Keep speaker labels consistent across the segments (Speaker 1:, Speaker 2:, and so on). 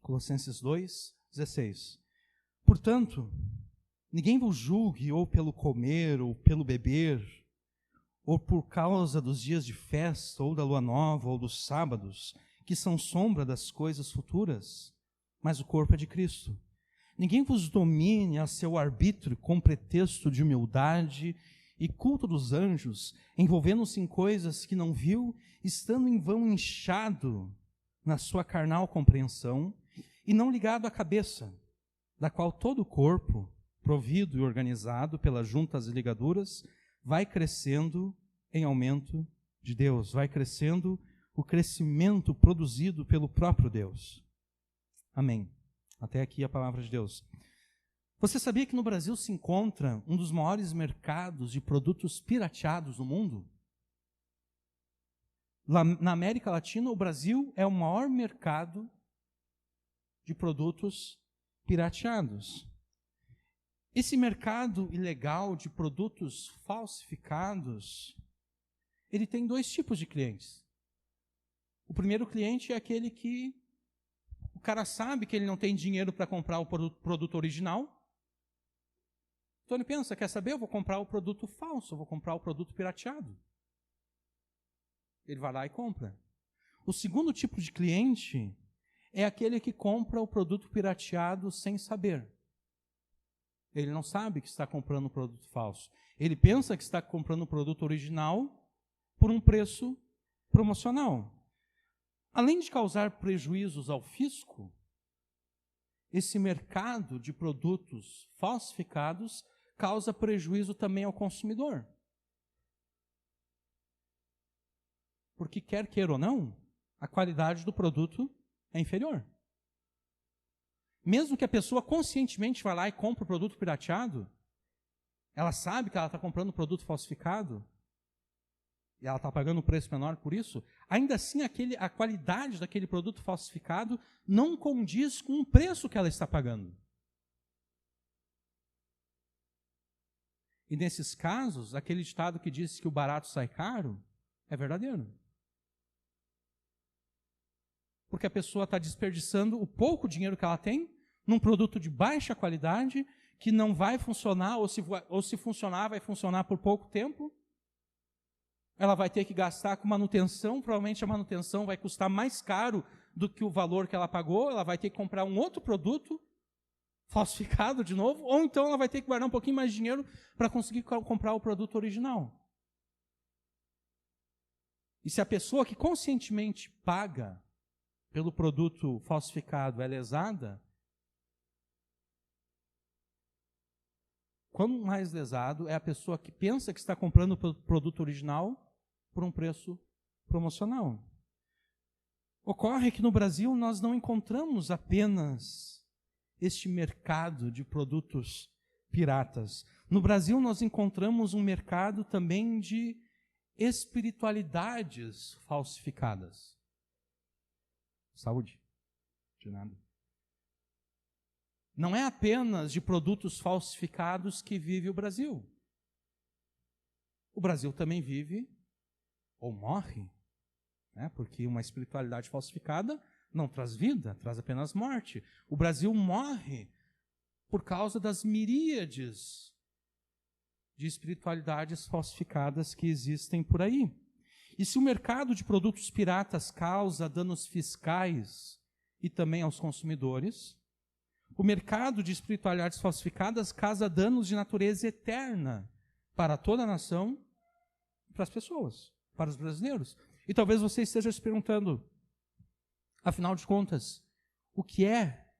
Speaker 1: Colossenses 2:16. Portanto, ninguém vos julgue ou pelo comer, ou pelo beber, ou por causa dos dias de festa, ou da lua nova, ou dos sábados, que são sombra das coisas futuras, mas o corpo é de Cristo. Ninguém vos domine a seu arbítrio com pretexto de humildade e culto dos anjos, envolvendo-se em coisas que não viu, estando em vão inchado na sua carnal compreensão, e não ligado à cabeça, da qual todo o corpo, provido e organizado pelas juntas e ligaduras, vai crescendo em aumento de Deus, vai crescendo o crescimento produzido pelo próprio Deus. Amém. Até aqui a palavra de Deus. Você sabia que no Brasil se encontra um dos maiores mercados de produtos pirateados do mundo? Lá na América Latina, o Brasil é o maior mercado de produtos pirateados. Esse mercado ilegal de produtos falsificados, ele tem dois tipos de clientes. O primeiro cliente é aquele que o cara sabe que ele não tem dinheiro para comprar o produto original. Então ele pensa, quer saber, eu vou comprar o produto falso, eu vou comprar o produto pirateado. Ele vai lá e compra. O segundo tipo de cliente é aquele que compra o produto pirateado sem saber. Ele não sabe que está comprando um produto falso. Ele pensa que está comprando um produto original por um preço promocional. Além de causar prejuízos ao fisco, esse mercado de produtos falsificados causa prejuízo também ao consumidor. Porque quer queira ou não, a qualidade do produto é inferior. Mesmo que a pessoa conscientemente vá lá e compre o produto pirateado, ela sabe que ela está comprando um produto falsificado, e ela está pagando um preço menor por isso, ainda assim a qualidade daquele produto falsificado não condiz com o preço que ela está pagando. E nesses casos, aquele ditado que diz que o barato sai caro, é verdadeiro. Porque a pessoa está desperdiçando o pouco dinheiro que ela tem num produto de baixa qualidade, que não vai funcionar, ou se funcionar, vai funcionar por pouco tempo. Ela vai ter que gastar com manutenção, provavelmente a manutenção vai custar mais caro do que o valor que ela pagou, ela vai ter que comprar um outro produto, falsificado de novo, ou então ela vai ter que guardar um pouquinho mais de dinheiro para conseguir comprar o produto original. E se a pessoa que conscientemente paga pelo produto falsificado é lesada, quanto mais lesado é a pessoa que pensa que está comprando o produto original por um preço promocional. Ocorre que no Brasil nós não encontramos apenas este mercado de produtos piratas. No Brasil nós encontramos um mercado também de espiritualidades falsificadas. Saúde. De nada. Não é apenas de produtos falsificados que vive o Brasil. O Brasil também vive, ou morre, né? Porque uma espiritualidade falsificada não traz vida, traz apenas morte. O Brasil morre por causa das miríades de espiritualidades falsificadas que existem por aí. E se o mercado de produtos piratas causa danos fiscais e também aos consumidores, o mercado de espiritualidades falsificadas causa danos de natureza eterna para toda a nação, para as pessoas, para os brasileiros. E talvez você esteja se perguntando, afinal de contas, o que é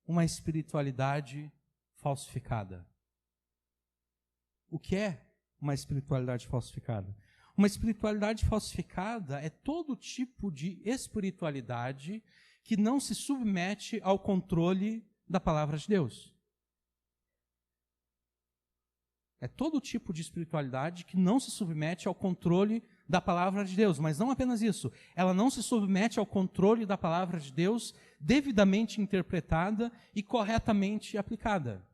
Speaker 1: uma espiritualidade falsificada? O que é uma espiritualidade falsificada? Uma espiritualidade falsificada é todo tipo de espiritualidade que não se submete ao controle da palavra de Deus. É todo tipo de espiritualidade que não se submete ao controle da palavra de Deus. Mas não apenas isso, ela não se submete ao controle da palavra de Deus devidamente interpretada e corretamente aplicada.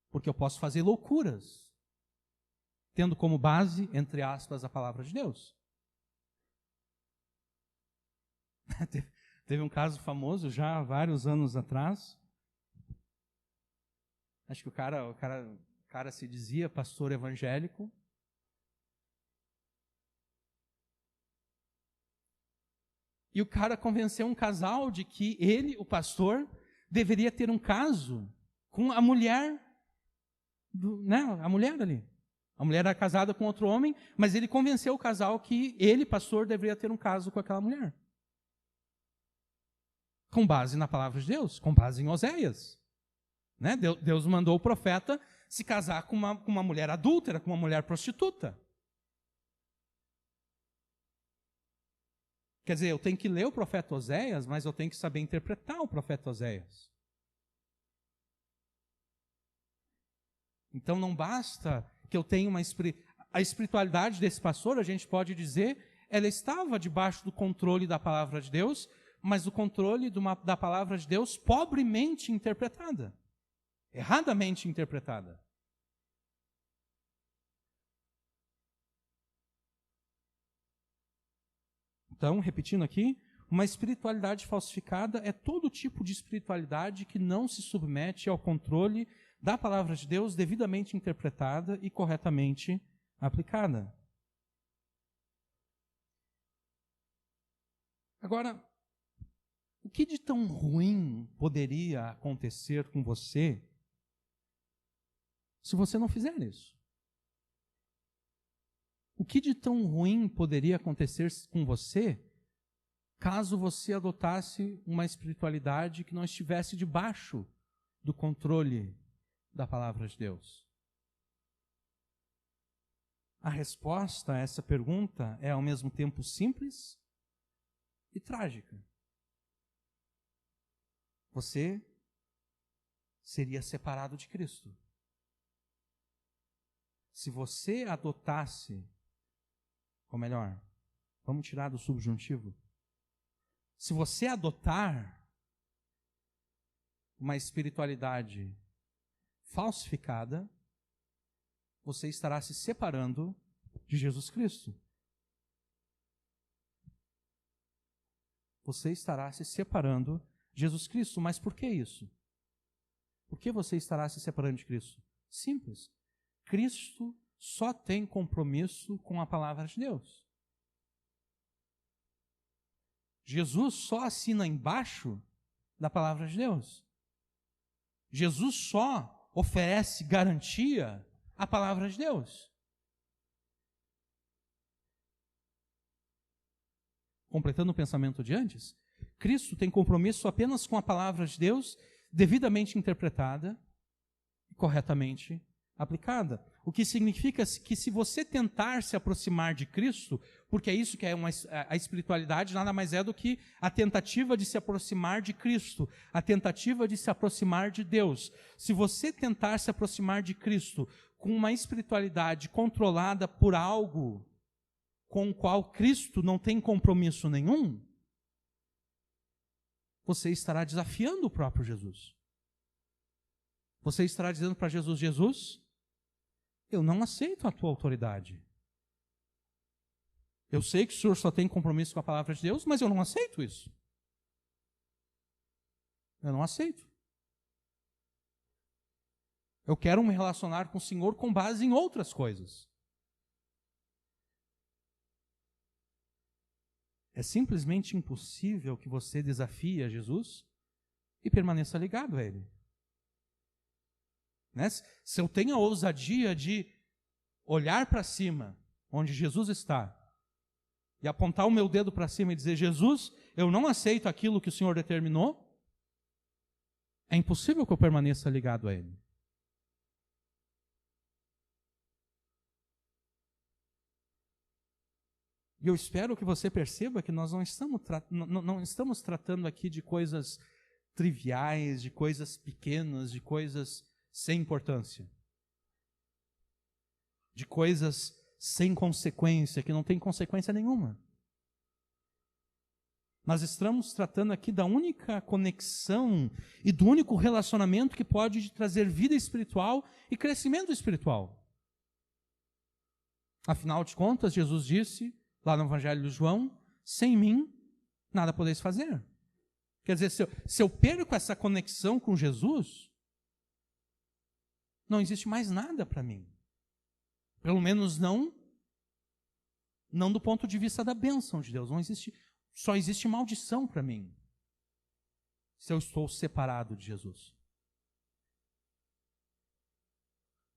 Speaker 1: Porque eu posso fazer loucuras, tendo como base, entre aspas, a palavra de Deus. Teve um caso famoso já há vários anos atrás. Acho que o cara se dizia pastor evangélico. E o cara convenceu um casal de que ele, o pastor, deveria ter um caso com a mulher, a mulher ali. A mulher era casada com outro homem, mas ele convenceu o casal que ele, pastor, deveria ter um caso com aquela mulher. Com base na palavra de Deus, com base em Oséias. Né? Deus mandou o profeta se casar com uma mulher adúltera, com uma mulher prostituta. Quer dizer, eu tenho que ler o profeta Oséias, mas eu tenho que saber interpretar o profeta Oséias. Então não basta que eu tenha a espiritualidade desse pastor, a gente pode dizer, ela estava debaixo do controle da palavra de Deus, mas o controle da palavra de Deus pobremente interpretada, erradamente interpretada. Então, repetindo aqui, uma espiritualidade falsificada é todo tipo de espiritualidade que não se submete ao controle da palavra de Deus devidamente interpretada e corretamente aplicada. Agora, o que de tão ruim poderia acontecer com você se você não fizer isso? O que de tão ruim poderia acontecer com você caso você adotasse uma espiritualidade que não estivesse debaixo do controle da palavra de Deus? A resposta a essa pergunta é ao mesmo tempo simples e trágica. Você seria separado de Cristo. Se você adotasse, ou melhor, vamos tirar do subjuntivo. Se você adotar uma espiritualidade falsificada, você estará se separando de Jesus Cristo. Você estará se separando de Jesus Cristo. Mas por que isso? Por que você estará se separando de Cristo? Simples. Cristo só tem compromisso com a palavra de Deus. Jesus só assina embaixo da palavra de Deus. Jesus só oferece garantia à palavra de Deus. Completando o pensamento de antes, Cristo tem compromisso apenas com a palavra de Deus, devidamente interpretada e corretamente aplicada. O que significa que se você tentar se aproximar de Cristo, porque é isso que é a espiritualidade, nada mais é do que a tentativa de se aproximar de Cristo, a tentativa de se aproximar de Deus. Se você tentar se aproximar de Cristo com uma espiritualidade controlada por algo com o qual Cristo não tem compromisso nenhum, você estará desafiando o próprio Jesus. Você estará dizendo para Jesus: Jesus, eu não aceito a tua autoridade. Eu sei que o Senhor só tem compromisso com a palavra de Deus, mas eu não aceito isso. Eu não aceito. Eu quero me relacionar com o Senhor com base em outras coisas. É simplesmente impossível que você desafie a Jesus e permaneça ligado a Ele. Né? Se eu tenho a ousadia de olhar para cima, onde Jesus está, e apontar o meu dedo para cima e dizer: Jesus, eu não aceito aquilo que o Senhor determinou, é impossível que eu permaneça ligado a Ele. E eu espero que você perceba que nós não estamos tratando aqui de coisas triviais, de coisas pequenas, de coisas sem importância, de coisas sem consequência, que não tem consequência nenhuma. Nós estamos tratando aqui da única conexão e do único relacionamento que pode trazer vida espiritual e crescimento espiritual. Afinal de contas, Jesus disse lá no Evangelho de João: sem mim, nada podeis fazer. Quer dizer, se eu perco essa conexão com Jesus, não existe mais nada para mim. Pelo menos não do ponto de vista da bênção de Deus. Só existe maldição para mim, se eu estou separado de Jesus.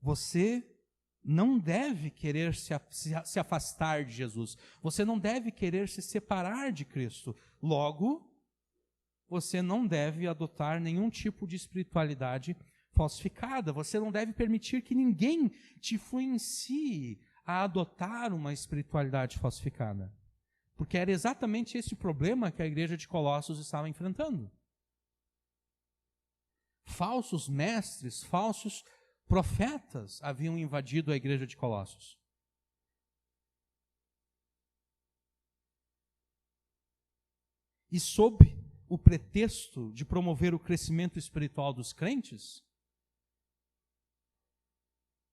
Speaker 1: Você não deve querer se afastar de Jesus. Você não deve querer se separar de Cristo. Logo, você não deve adotar nenhum tipo de espiritualidade falsificada. Você não deve permitir que ninguém te influencie a adotar uma espiritualidade falsificada. Porque era exatamente esse o problema que a igreja de Colossos estava enfrentando. Falsos mestres, falsos profetas haviam invadido a igreja de Colossos. E sob o pretexto de promover o crescimento espiritual dos crentes,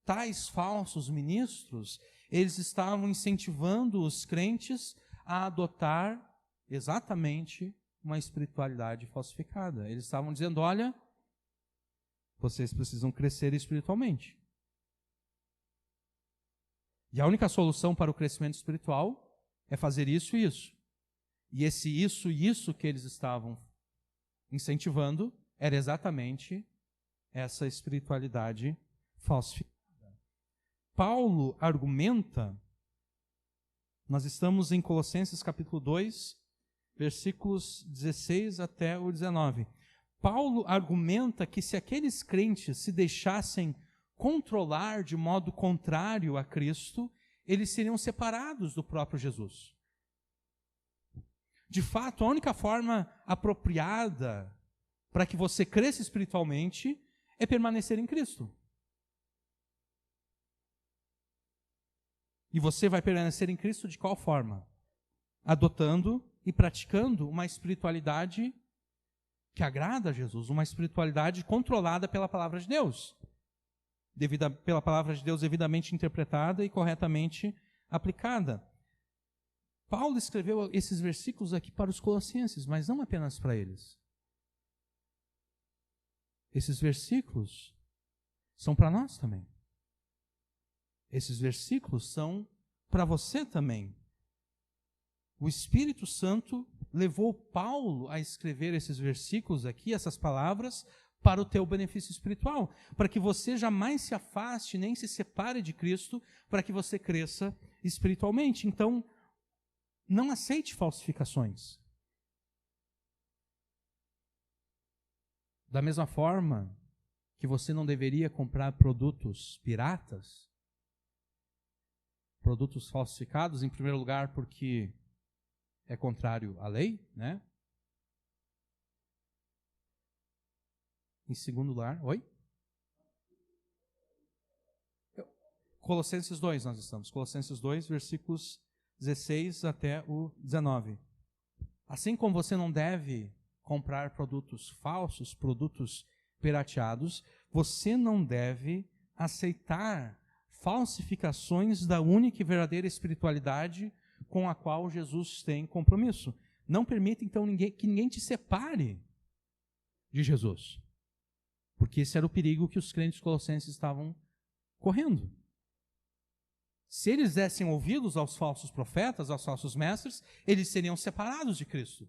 Speaker 1: tais falsos ministros, eles estavam incentivando os crentes a adotar exatamente uma espiritualidade falsificada. Eles estavam dizendo, olha, vocês precisam crescer espiritualmente. E a única solução para o crescimento espiritual é fazer isso e isso. E esse isso e isso que eles estavam incentivando era exatamente essa espiritualidade falsificada. Paulo argumenta, nós estamos em Colossenses capítulo 2, versículos 16 até o 19. Paulo argumenta que se aqueles crentes se deixassem controlar de modo contrário a Cristo, eles seriam separados do próprio Jesus. De fato, a única forma apropriada para que você cresça espiritualmente é permanecer em Cristo. E você vai permanecer em Cristo de qual forma? Adotando e praticando uma espiritualidade que agrada a Jesus, uma espiritualidade controlada pela palavra de Deus, pela palavra de Deus devidamente interpretada e corretamente aplicada. Paulo escreveu esses versículos aqui para os colossenses, mas não apenas para eles. Esses versículos são para nós também. Esses versículos são para você também. O Espírito Santo levou Paulo a escrever esses versículos aqui, essas palavras, para o teu benefício espiritual, para que você jamais se afaste, nem se separe de Cristo, para que você cresça espiritualmente. Então, não aceite falsificações. Da mesma forma que você não deveria comprar produtos piratas, produtos falsificados, em primeiro lugar, porque é contrário à lei, né? Em segundo lugar, Colossenses 2 nós estamos. Colossenses 2, versículos 16 até o 19. Assim como você não deve comprar produtos falsos, produtos pirateados, você não deve aceitar falsificações da única e verdadeira espiritualidade com a qual Jesus tem compromisso. Não permita, então, que ninguém te separe de Jesus. Porque esse era o perigo que os crentes colossenses estavam correndo. Se eles dessem ouvidos aos falsos profetas, aos falsos mestres, eles seriam separados de Cristo.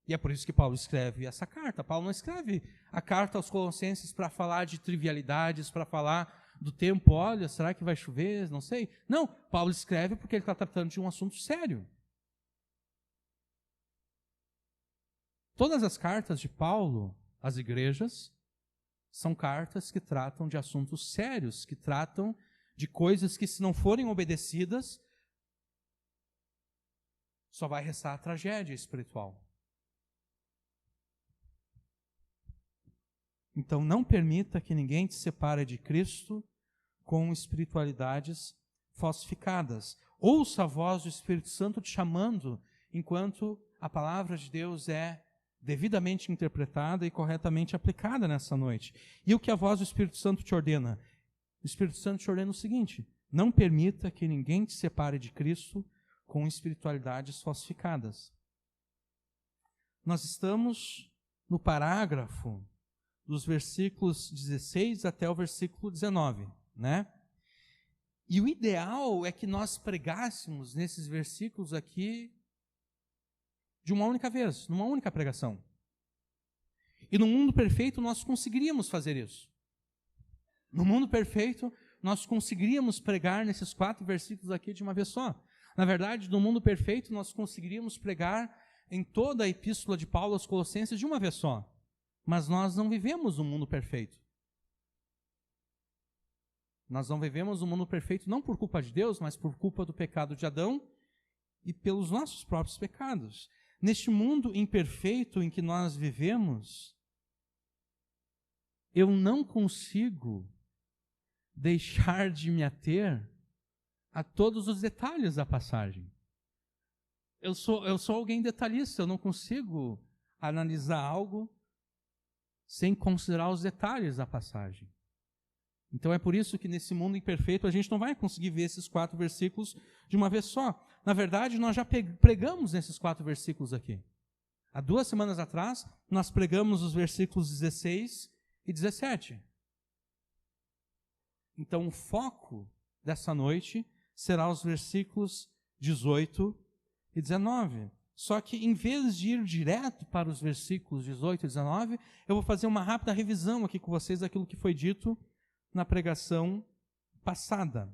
Speaker 1: E é por isso que Paulo escreve essa carta. Paulo não escreve a carta aos colossenses para falar de trivialidades, para falar do tempo, olha, será que vai chover? Não sei. Não, Paulo escreve porque ele está tratando de um assunto sério. Todas as cartas de Paulo às igrejas são cartas que tratam de assuntos sérios, que tratam de coisas que, se não forem obedecidas, só vai restar a tragédia espiritual. Então, não permita que ninguém te separe de Cristo com espiritualidades falsificadas. Ouça a voz do Espírito Santo te chamando, enquanto a palavra de Deus é devidamente interpretada e corretamente aplicada nessa noite. E o que a voz do Espírito Santo te ordena? O Espírito Santo te ordena o seguinte: não permita que ninguém te separe de Cristo com espiritualidades falsificadas. Nós estamos no parágrafo dos versículos 16 até o versículo 19, né? E o ideal é que nós pregássemos nesses versículos aqui de uma única vez, numa única pregação. E no mundo perfeito nós conseguiríamos fazer isso. No mundo perfeito nós conseguiríamos pregar nesses 4 versículos aqui de uma vez só. Na verdade, no mundo perfeito nós conseguiríamos pregar em toda a epístola de Paulo aos Colossenses de uma vez só. Mas nós não vivemos um mundo perfeito. Nós não vivemos um mundo perfeito não por culpa de Deus, mas por culpa do pecado de Adão e pelos nossos próprios pecados. Neste mundo imperfeito em que nós vivemos, eu não consigo deixar de me ater a todos os detalhes da passagem. Eu sou alguém detalhista, eu não consigo analisar algo sem considerar os detalhes da passagem. Então é por isso que nesse mundo imperfeito a gente não vai conseguir ver esses 4 versículos de uma vez só. Na verdade, nós já pregamos nesses 4 versículos aqui. Há 2 semanas atrás, nós pregamos os versículos 16 e 17. Então o foco dessa noite será os versículos 18 e 19. Só que em vez de ir direto para os versículos 18 e 19, eu vou fazer uma rápida revisão aqui com vocês daquilo que foi dito na pregação passada.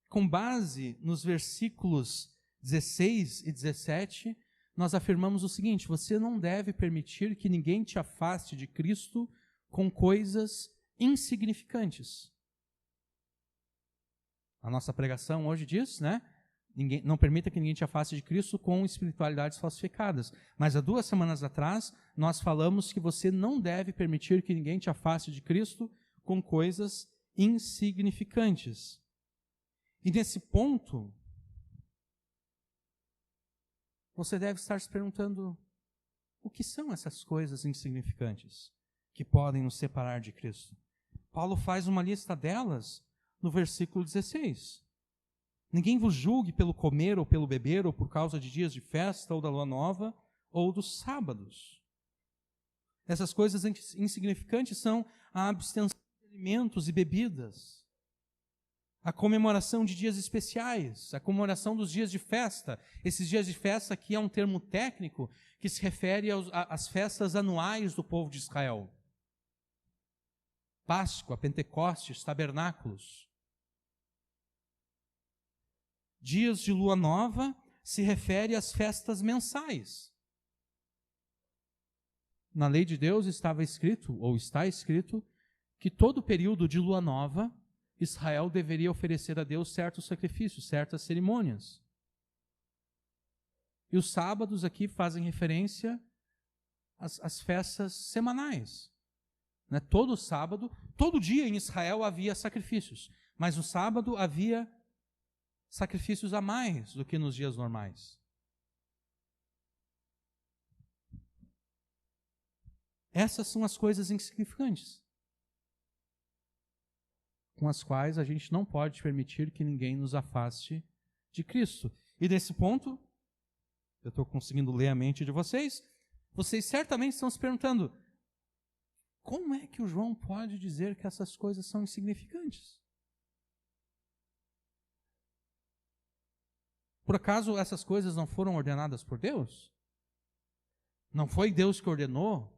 Speaker 1: Com base nos versículos 16 e 17, nós afirmamos o seguinte: você não deve permitir que ninguém te afaste de Cristo com coisas insignificantes. A nossa pregação hoje diz, né? Não permita que ninguém te afaste de Cristo com espiritualidades falsificadas. Mas há 2 semanas atrás, nós falamos que você não deve permitir que ninguém te afaste de Cristo com coisas insignificantes. E nesse ponto, você deve estar se perguntando: o que são essas coisas insignificantes que podem nos separar de Cristo? Paulo faz uma lista delas no versículo 16. Ninguém vos julgue pelo comer ou pelo beber, ou por causa de dias de festa, ou da lua nova, ou dos sábados. Essas coisas insignificantes são a abstenção de alimentos e bebidas, a comemoração de dias especiais, a comemoração dos dias de festa. Esses dias de festa aqui é um termo técnico que se refere às festas anuais do povo de Israel. Páscoa, Pentecostes, tabernáculos. Dias de lua nova se refere às festas mensais. Na lei de Deus estava escrito, ou está escrito, que todo período de lua nova, Israel deveria oferecer a Deus certos sacrifícios, certas cerimônias. E os sábados aqui fazem referência às festas semanais. Né? Todo sábado, todo dia em Israel havia sacrifícios, mas no sábado havia sacrifícios a mais do que nos dias normais. Essas são as coisas insignificantes, com as quais a gente não pode permitir que ninguém nos afaste de Cristo. E nesse ponto, eu estou conseguindo ler a mente de vocês, vocês certamente estão se perguntando: como é que o João pode dizer que essas coisas são insignificantes? Por acaso essas coisas não foram ordenadas por Deus? Não foi Deus que ordenou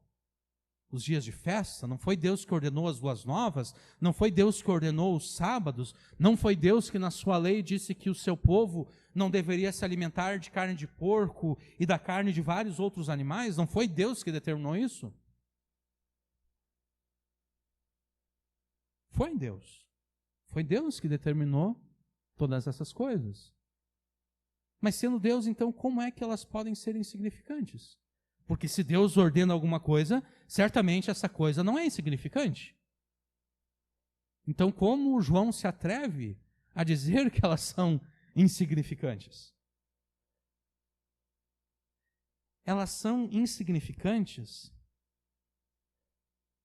Speaker 1: os dias de festa? Não foi Deus que ordenou as luas novas? Não foi Deus que ordenou os sábados? Não foi Deus que na sua lei disse que o seu povo não deveria se alimentar de carne de porco e da carne de vários outros animais? Não foi Deus que determinou isso? Foi Deus. Foi Deus que determinou todas essas coisas. Mas sendo Deus, então, como é que elas podem ser insignificantes? Porque se Deus ordena alguma coisa, certamente essa coisa não é insignificante. Então, como João se atreve a dizer que elas são insignificantes? Elas são insignificantes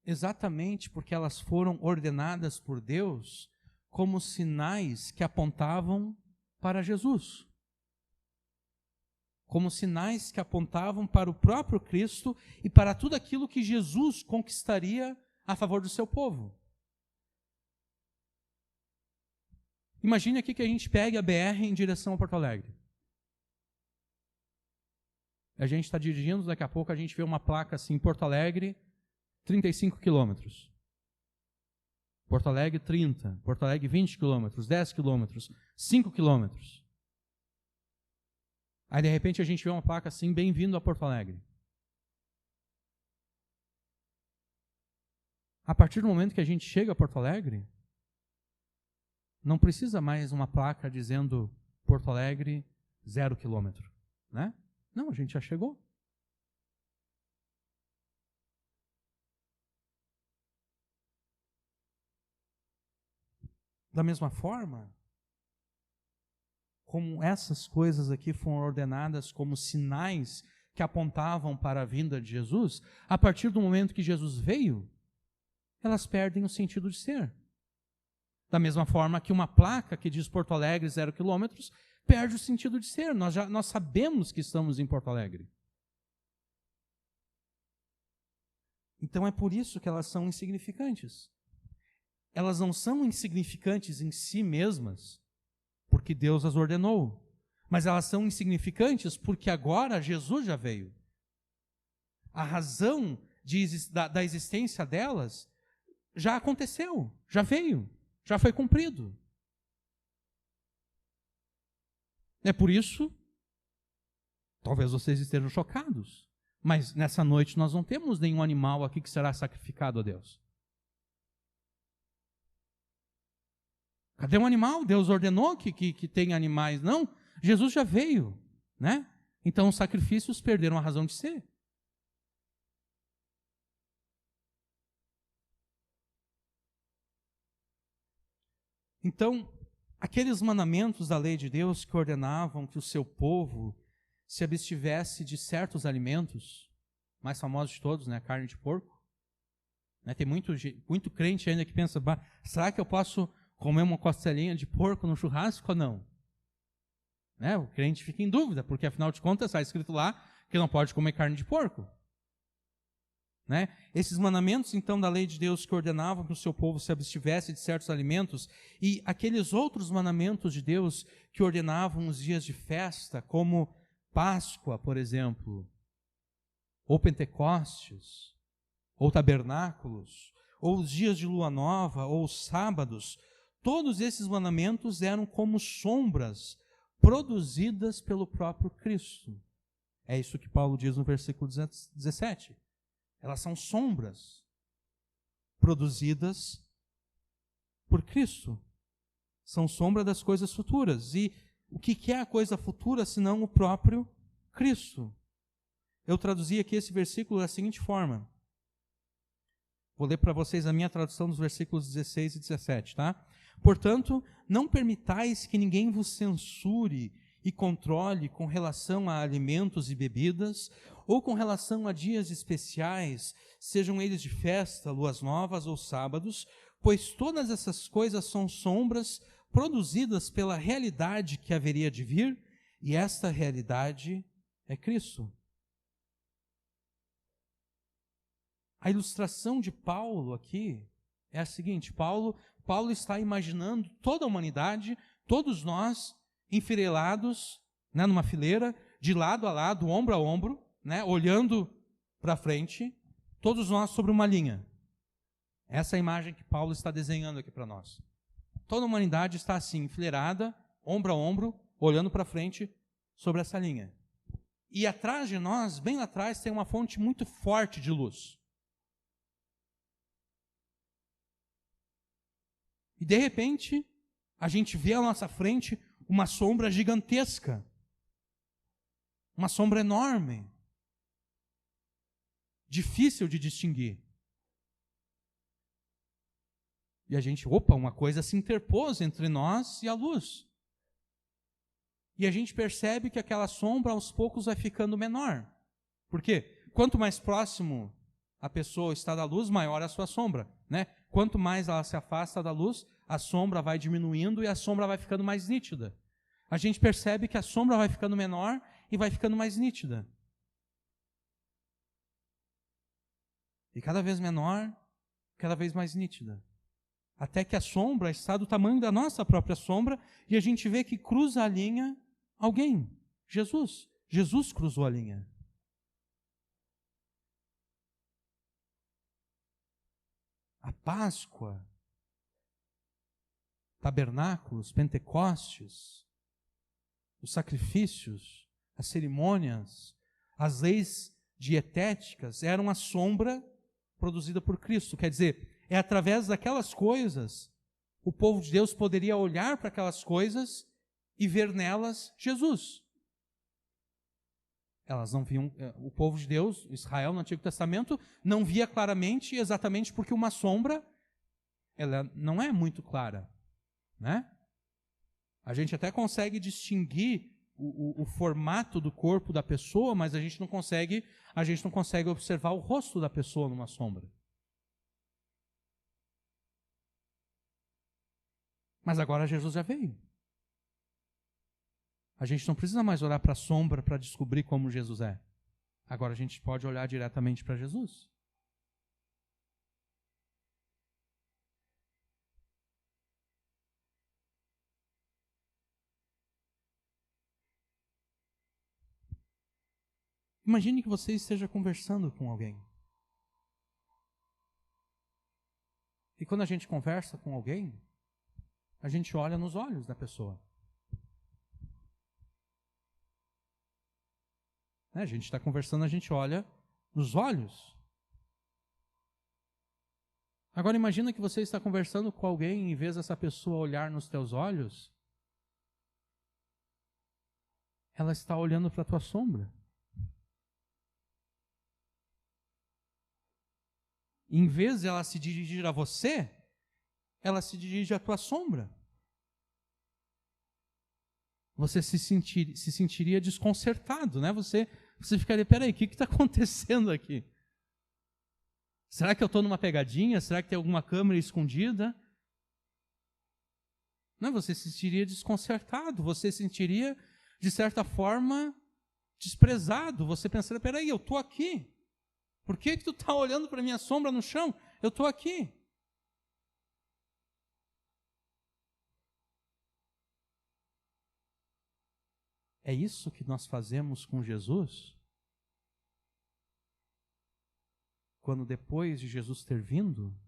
Speaker 1: exatamente porque elas foram ordenadas por Deus como sinais que apontavam para Jesus. como sinais que apontavam para o próprio Cristo e para tudo aquilo que Jesus conquistaria a favor do seu povo. Imagine aqui que a gente pegue a BR em direção a Porto Alegre. A gente está dirigindo, daqui a pouco a gente vê uma placa assim, Porto Alegre, 35 quilômetros. Porto Alegre, 30. Porto Alegre, 20 quilômetros, 10 quilômetros, 5 quilômetros. Aí, de repente, a gente vê uma placa assim, bem-vindo a Porto Alegre. A partir do momento que a gente chega a Porto Alegre, não precisa mais uma placa dizendo Porto Alegre, 0 quilômetro, né? Não, a gente já chegou. Da mesma forma, como essas coisas aqui foram ordenadas como sinais que apontavam para a vinda de Jesus, a partir do momento que Jesus veio, elas perdem o sentido de ser. Da mesma forma que uma placa que diz Porto Alegre 0 quilômetros perde o sentido de ser. Nós sabemos que estamos em Porto Alegre. Então é por isso que elas são insignificantes. Elas não são insignificantes em si mesmas, porque Deus as ordenou. Mas elas são insignificantes porque agora Jesus já veio. A razão da existência delas já aconteceu, já veio, já foi cumprido. É por isso, talvez vocês estejam chocados, mas nessa noite nós não temos nenhum animal aqui que será sacrificado a Deus. Cadê um animal? Deus ordenou que tenha animais. Não, Jesus já veio, né? Então os sacrifícios perderam a razão de ser. Então, aqueles mandamentos da lei de Deus que ordenavam que o seu povo se abstivesse de certos alimentos, mais famosos de todos, né? Carne de porco. Né? Tem muito crente ainda que pensa, será que eu posso comer uma costelinha de porco no churrasco ou não? Né? O crente fica em dúvida, porque afinal de contas está escrito lá que não pode comer carne de porco. Né? Esses mandamentos, então, da lei de Deus que ordenavam que o seu povo se abstivesse de certos alimentos, e aqueles outros mandamentos de Deus que ordenavam os dias de festa, como Páscoa, por exemplo, ou Pentecostes, ou tabernáculos, ou os dias de lua nova, ou os sábados, todos esses mandamentos eram como sombras produzidas pelo próprio Cristo. É isso que Paulo diz no versículo 17. Elas são sombras produzidas por Cristo. São sombra das coisas futuras. E o que é a coisa futura, senão o próprio Cristo? Eu traduzi aqui esse versículo da seguinte forma. Vou ler para vocês a minha tradução dos versículos 16 e 17, tá? Portanto, não permitais que ninguém vos censure e controle com relação a alimentos e bebidas, ou com relação a dias especiais, sejam eles de festa, luas novas ou sábados, pois todas essas coisas são sombras produzidas pela realidade que haveria de vir, e esta realidade é Cristo. A ilustração de Paulo aqui é a seguinte: Paulo está imaginando toda a humanidade, todos nós, enfileirados, né, numa fileira, de lado a lado, ombro a ombro, né, olhando para frente, todos nós sobre uma linha. Essa é a imagem que Paulo está desenhando aqui para nós. Toda a humanidade está assim, enfileirada, ombro a ombro, olhando para frente sobre essa linha. E atrás de nós, bem lá atrás, tem uma fonte muito forte de luz. E de repente, a gente vê à nossa frente uma sombra gigantesca. Uma sombra enorme. Difícil de distinguir. E a gente, uma coisa se interpôs entre nós e a luz. E a gente percebe que aquela sombra aos poucos vai ficando menor. Por quê? Quanto mais próximo a pessoa está da luz, maior é a sua sombra, né? Quanto mais ela se afasta da luz, a sombra vai diminuindo e a sombra vai ficando mais nítida. A gente percebe que a sombra vai ficando menor e vai ficando mais nítida. E cada vez menor, cada vez mais nítida. Até que a sombra está do tamanho da nossa própria sombra e a gente vê que cruza a linha alguém, Jesus. Jesus cruzou a linha. A Páscoa, tabernáculos, Pentecostes, os sacrifícios, as cerimônias, as leis dietéticas eram a sombra produzida por Cristo. Quer dizer, é através daquelas coisas, o povo de Deus poderia olhar para aquelas coisas e ver nelas Jesus. Elas não viam, o povo de Deus, Israel no Antigo Testamento, não via claramente, exatamente porque uma sombra, ela não é muito clara, né? A gente até consegue distinguir o formato do corpo da pessoa, mas a gente não consegue observar o rosto da pessoa numa sombra. Mas agora Jesus já veio. A gente não precisa mais olhar para a sombra para descobrir como Jesus é. Agora a gente pode olhar diretamente para Jesus. Imagine que você esteja conversando com alguém. E quando a gente conversa com alguém, a gente olha nos olhos da pessoa. A gente está conversando, a gente olha nos olhos. Agora imagina que você está conversando com alguém e em vez dessa pessoa olhar nos teus olhos, ela está olhando para a tua sombra. Em vez de ela se dirigir a você, ela se dirige à tua sombra. Você se sentiria desconcertado, né? Você ficaria, peraí, o que está acontecendo aqui? Será que eu estou numa pegadinha? Será que tem alguma câmera escondida? Não, você se sentiria desconcertado, você se sentiria, de certa forma, desprezado. Você pensaria, peraí, eu estou aqui. Por que tu está olhando para a minha sombra no chão? Eu estou aqui. É isso que nós fazemos com Jesus? Quando depois de Jesus ter vindo,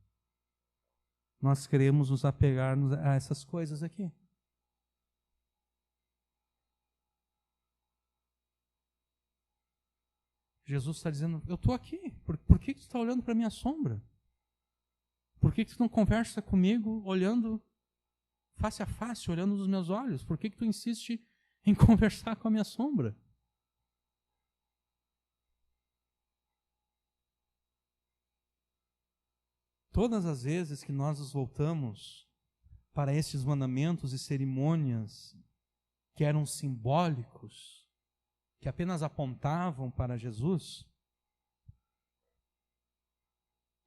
Speaker 1: nós queremos nos apegar a essas coisas aqui. Jesus está dizendo, eu estou aqui. Por que tu está olhando para a minha sombra? Por que tu não conversa comigo olhando face a face, olhando nos meus olhos? Por que tu insiste em conversar com a minha sombra? Todas as vezes que nós nos voltamos para esses mandamentos e cerimônias que eram simbólicos, que apenas apontavam para Jesus,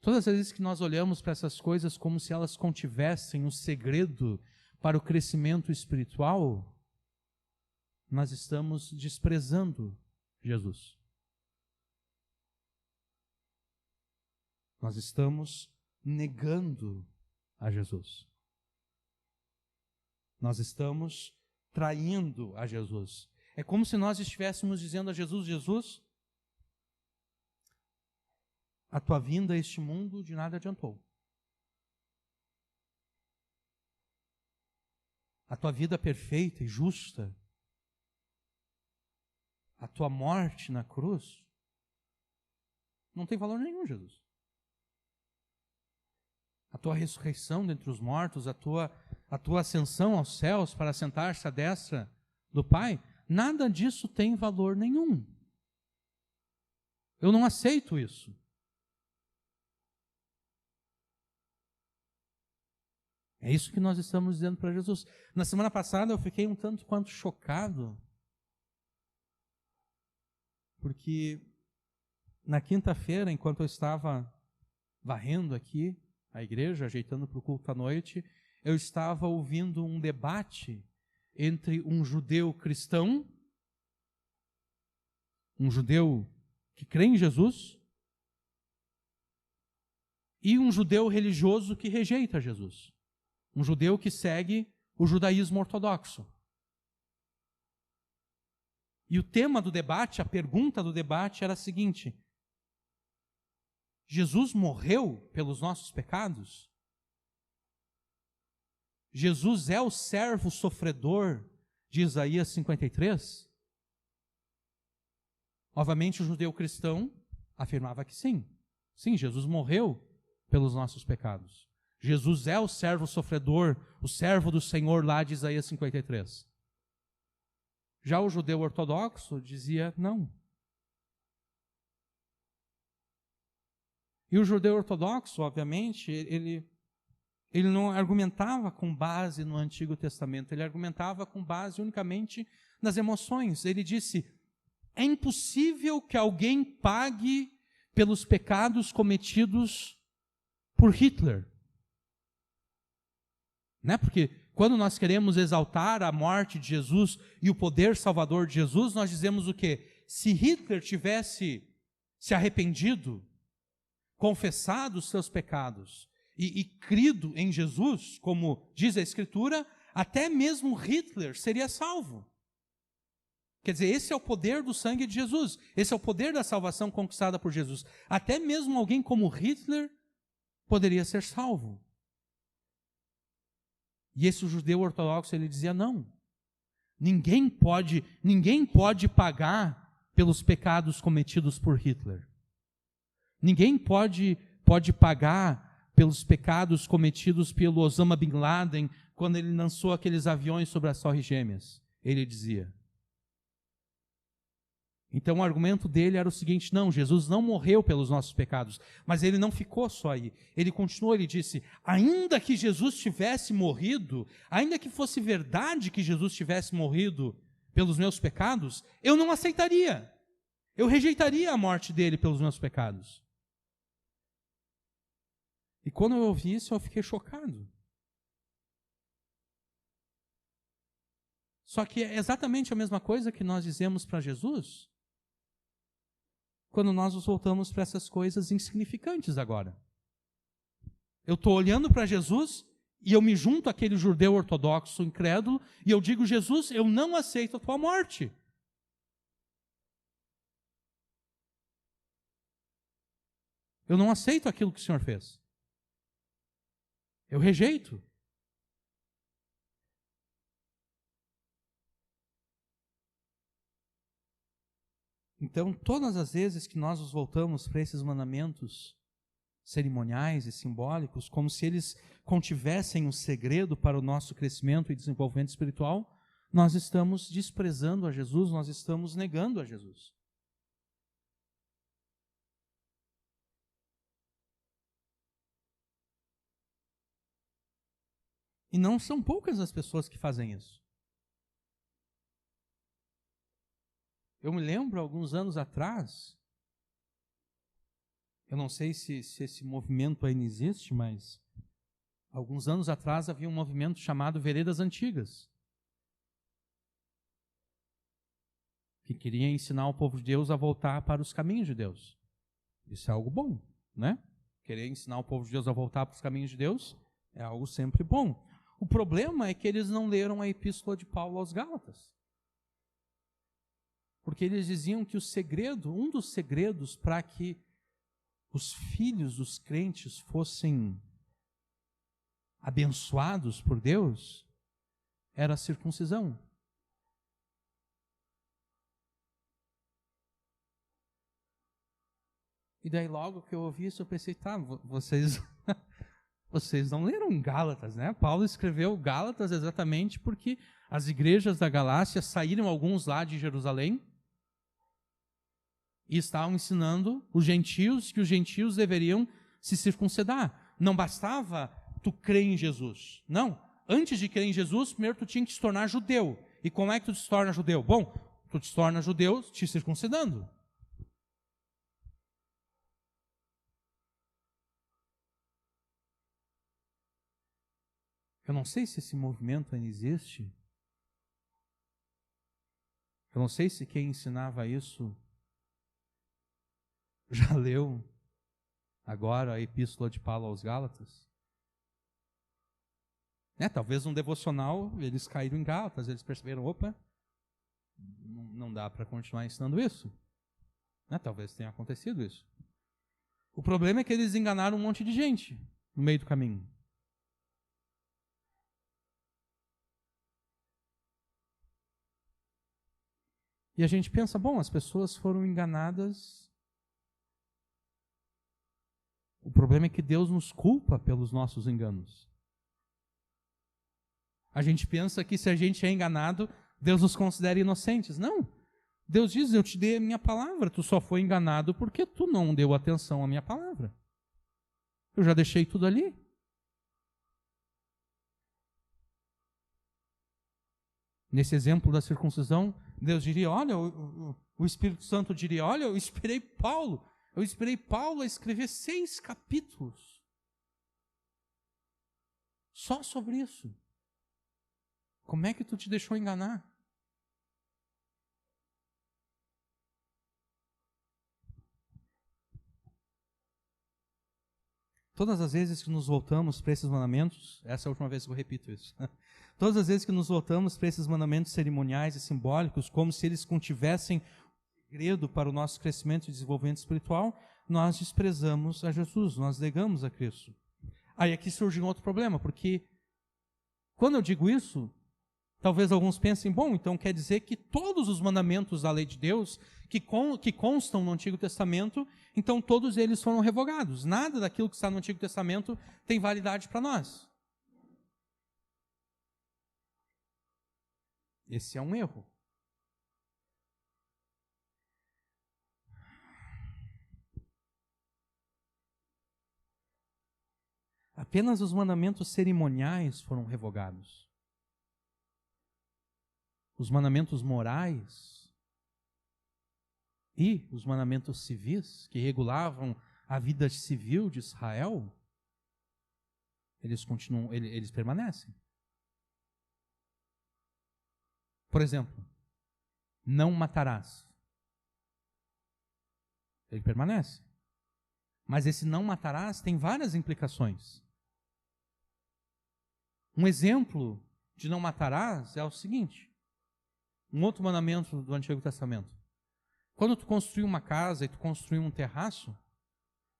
Speaker 1: todas as vezes que nós olhamos para essas coisas como se elas contivessem um segredo para o crescimento espiritual, nós estamos desprezando Jesus. Nós estamos negando a Jesus. Nós estamos traindo a Jesus. É como se nós estivéssemos dizendo a Jesus, Jesus, a tua vinda a este mundo de nada adiantou. A tua vida perfeita e justa, a tua morte na cruz, não tem valor nenhum, Jesus. A tua ressurreição dentre os mortos, a tua ascensão aos céus para sentar-se à destra do Pai, nada disso tem valor nenhum. Eu não aceito isso. É isso que nós estamos dizendo para Jesus. Na semana passada eu fiquei um tanto quanto chocado, porque na quinta-feira, enquanto eu estava varrendo aqui a igreja, ajeitando para o culto à noite, eu estava ouvindo um debate entre um judeu cristão um judeu que crê em Jesus, e um judeu religioso que rejeita Jesus. Um judeu que segue o judaísmo ortodoxo. E o tema do debate, a pergunta do debate era a seguinte: Jesus morreu pelos nossos pecados? Jesus é o servo sofredor de Isaías 53? Obviamente o judeu cristão afirmava que sim. Sim, Jesus morreu pelos nossos pecados. Jesus é o servo sofredor, o servo do Senhor lá de Isaías 53. Já o judeu ortodoxo dizia não. E o judeu ortodoxo, obviamente, ele não argumentava com base no Antigo Testamento, ele argumentava com base unicamente nas emoções. Ele disse: é impossível que alguém pague pelos pecados cometidos por Hitler. Né? Porque quando nós queremos exaltar a morte de Jesus e o poder salvador de Jesus, nós dizemos o quê? Se Hitler tivesse se arrependido, confessado os seus pecados e crido em Jesus, como diz a Escritura, até mesmo Hitler seria salvo. Quer dizer, esse é o poder do sangue de Jesus, esse é o poder da salvação conquistada por Jesus. Até mesmo alguém como Hitler poderia ser salvo. E esse judeu ortodoxo, ele dizia não. Ninguém pode pagar pelos pecados cometidos por Hitler. Ninguém pode pagar pelos pecados cometidos pelo Osama Bin Laden quando ele lançou aqueles aviões sobre as Torres Gêmeas. Ele dizia. Então o argumento dele era o seguinte: não, Jesus não morreu pelos nossos pecados, mas ele não ficou só aí. Ele continuou, ele disse: ainda que Jesus tivesse morrido, ainda que fosse verdade que Jesus tivesse morrido pelos meus pecados, eu não aceitaria. Eu rejeitaria a morte dele pelos meus pecados. E quando eu ouvi isso, eu fiquei chocado. Só que é exatamente a mesma coisa que nós dizemos para Jesus quando nós nos voltamos para essas coisas insignificantes agora. Eu estou olhando para Jesus e eu me junto àquele judeu ortodoxo incrédulo e eu digo: Jesus, eu não aceito a tua morte. Eu não aceito aquilo que o Senhor fez. Eu rejeito. Então, todas as vezes que nós nos voltamos para esses mandamentos cerimoniais e simbólicos, como se eles contivessem um segredo para o nosso crescimento e desenvolvimento espiritual, nós estamos desprezando a Jesus, nós estamos negando a Jesus. E não são poucas as pessoas que fazem isso. Eu me lembro, alguns anos atrás, eu não sei se esse movimento ainda existe, mas alguns anos atrás havia um movimento chamado Veredas Antigas, que queria ensinar o povo de Deus a voltar para os caminhos de Deus. Isso é algo bom, né? Querer ensinar o povo de Deus a voltar para os caminhos de Deus é algo sempre bom. O problema é que eles não leram a epístola de Paulo aos Gálatas. Porque eles diziam que um dos segredos para que os filhos dos crentes fossem abençoados por Deus era a circuncisão. E daí logo que eu ouvi isso, eu pensei: tá, vocês não leram Gálatas, né? Paulo escreveu Gálatas exatamente porque as igrejas da Galácia saíram alguns lá de Jerusalém e estavam ensinando os gentios que os gentios deveriam se circuncidar. Não bastava tu crer em Jesus. Não. Antes de crer em Jesus, primeiro tu tinha que te tornar judeu. E como é que tu te torna judeu? Bom, tu te torna judeu te circuncidando. Eu não sei se esse movimento ainda existe. Eu não sei se quem ensinava isso Já leu agora a Epístola de Paulo aos Gálatas? Talvez um devocional, eles caíram em Gálatas, eles perceberam, opa, não dá para continuar ensinando isso. Talvez tenha acontecido isso. O problema é que eles enganaram um monte de gente no meio do caminho. E a gente pensa, bom, as pessoas foram enganadas. O problema é que Deus nos culpa pelos nossos enganos. A gente pensa que se a gente é enganado, Deus nos considera inocentes. Não. Deus diz, eu te dei a minha palavra, tu só foi enganado porque tu não deu atenção à minha palavra. Eu já deixei tudo ali. Nesse exemplo da circuncisão, Deus diria, olha, o Espírito Santo diria, olha, eu esperei Paulo a escrever 6 capítulos só sobre isso. Como é que tu te deixou enganar? Todas as vezes que nos voltamos para esses mandamentos, essa é a última vez que eu repito isso, todas as vezes que nos voltamos para esses mandamentos cerimoniais e simbólicos, como se eles contivessem segredo para o nosso crescimento e desenvolvimento espiritual, nós desprezamos a Jesus, nós negamos a Cristo. Aí aqui surge um outro problema, porque quando eu digo isso, talvez alguns pensem, bom, então quer dizer que todos os mandamentos da lei de Deus que constam no Antigo Testamento, então todos eles foram revogados. Nada daquilo que está no Antigo Testamento tem validade para nós. Esse é um erro. Apenas os mandamentos cerimoniais foram revogados. Os mandamentos morais e os mandamentos civis, que regulavam a vida civil de Israel, eles continuam, eles permanecem. Por exemplo, não matarás. Ele permanece. Mas esse não matarás tem várias implicações. Um exemplo de não matarás é o seguinte: um outro mandamento do Antigo Testamento. Quando tu construir uma casa e tu construir um terraço,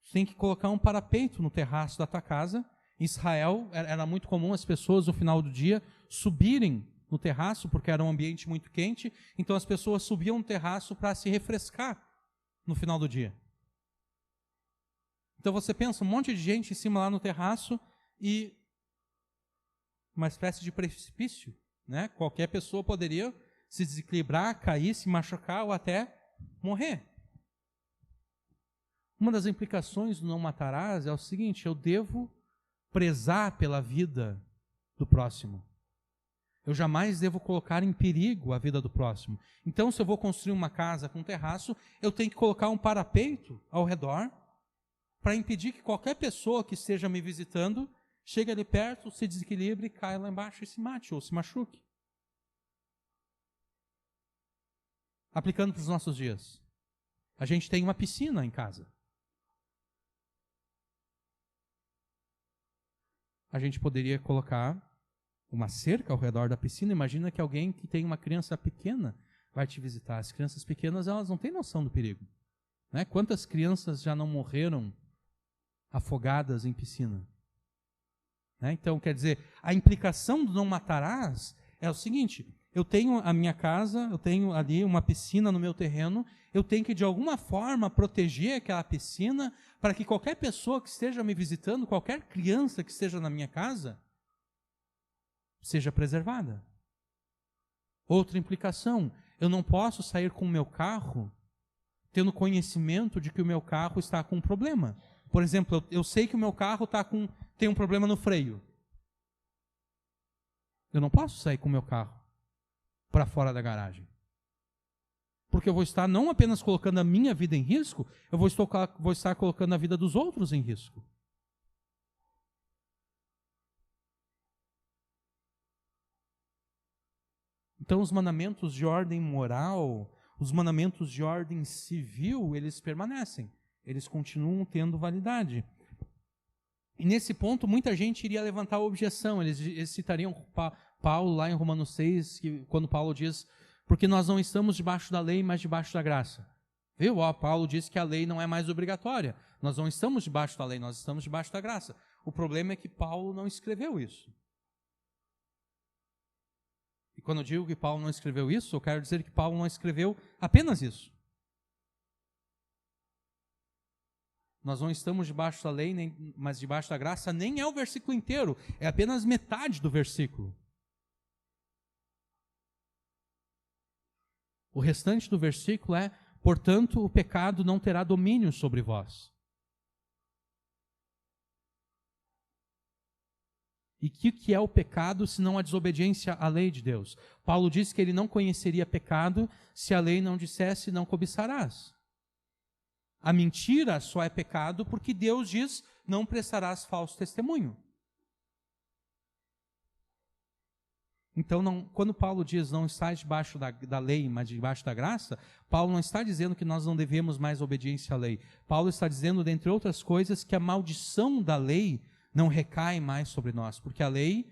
Speaker 1: tu tem que colocar um parapeito no terraço da tua casa. Em Israel, era muito comum as pessoas, no final do dia, subirem no terraço, porque era um ambiente muito quente, então as pessoas subiam no terraço para se refrescar no final do dia. Então você pensa, um monte de gente em cima lá no terraço e uma espécie de precipício, né? Qualquer pessoa poderia se desequilibrar, cair, se machucar ou até morrer. Uma das implicações do não matarás é o seguinte: eu devo prezar pela vida do próximo. Eu jamais devo colocar em perigo a vida do próximo. Então, se eu vou construir uma casa com um terraço, eu tenho que colocar um parapeito ao redor para impedir que qualquer pessoa que esteja me visitando chegue ali perto, se desequilibre, caia lá embaixo e se mate ou se machuque. Aplicando para os nossos dias. A gente tem uma piscina em casa. A gente poderia colocar uma cerca ao redor da piscina. Imagina que alguém que tem uma criança pequena vai te visitar. As crianças pequenas, elas não têm noção do perigo. Né? Quantas crianças já não morreram afogadas em piscina? Né? Então, quer dizer, a implicação do não matarás é o seguinte: eu tenho a minha casa, eu tenho ali uma piscina no meu terreno, eu tenho que de alguma forma proteger aquela piscina para que qualquer pessoa que esteja me visitando, qualquer criança que esteja na minha casa, seja preservada. Outra implicação: eu não posso sair com o meu carro tendo conhecimento de que o meu carro está com um problema. Por exemplo, eu sei que o meu carro tem um problema no freio. Eu não posso sair com o meu carro para fora da garagem. Porque eu vou estar não apenas colocando a minha vida em risco, eu vou estar colocando a vida dos outros em risco. Então, os mandamentos de ordem moral, os mandamentos de ordem civil, eles permanecem. Eles continuam tendo validade. E nesse ponto, muita gente iria levantar a objeção. Eles citariam Paulo lá em Romanos 6, quando Paulo diz, porque nós não estamos debaixo da lei, mas debaixo da graça. Viu? Paulo diz que a lei não é mais obrigatória. Nós não estamos debaixo da lei, nós estamos debaixo da graça. O problema é que Paulo não escreveu isso. E quando eu digo que Paulo não escreveu isso, eu quero dizer que Paulo não escreveu apenas isso. Nós não estamos debaixo da lei, mas debaixo da graça, nem é o versículo inteiro, é apenas metade do versículo. O restante do versículo é, portanto, o pecado não terá domínio sobre vós. E o que é o pecado, senão a desobediência à lei de Deus? Paulo diz que ele não conheceria pecado se a lei não dissesse, não cobiçarás. A mentira só é pecado porque Deus diz, não prestarás falso testemunho. Então, quando Paulo diz, não está debaixo da lei, mas debaixo da graça, Paulo não está dizendo que nós não devemos mais obediência à lei. Paulo está dizendo, dentre outras coisas, que a maldição da lei não recai mais sobre nós, porque a lei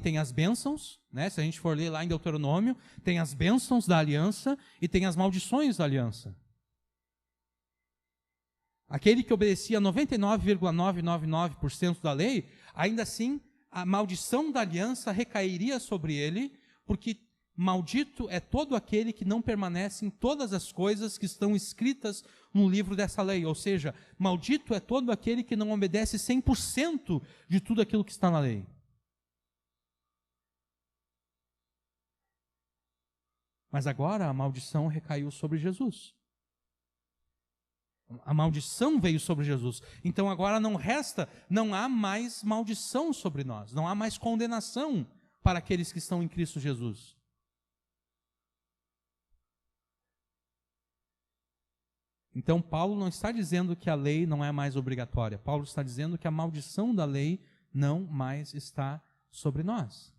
Speaker 1: tem as bênçãos, né? Se a gente for ler lá em Deuteronômio, tem as bênçãos da aliança e tem as maldições da aliança. Aquele que obedecia 99,999% da lei, ainda assim, a maldição da aliança recairia sobre ele, porque maldito é todo aquele que não permanece em todas as coisas que estão escritas no livro dessa lei. Ou seja, maldito é todo aquele que não obedece 100% de tudo aquilo que está na lei. Mas agora a maldição recaiu sobre Jesus. A maldição veio sobre Jesus. Então agora não há mais maldição sobre nós. Não há mais condenação para aqueles que estão em Cristo Jesus. Então Paulo não está dizendo que a lei não é mais obrigatória. Paulo está dizendo que a maldição da lei não mais está sobre nós.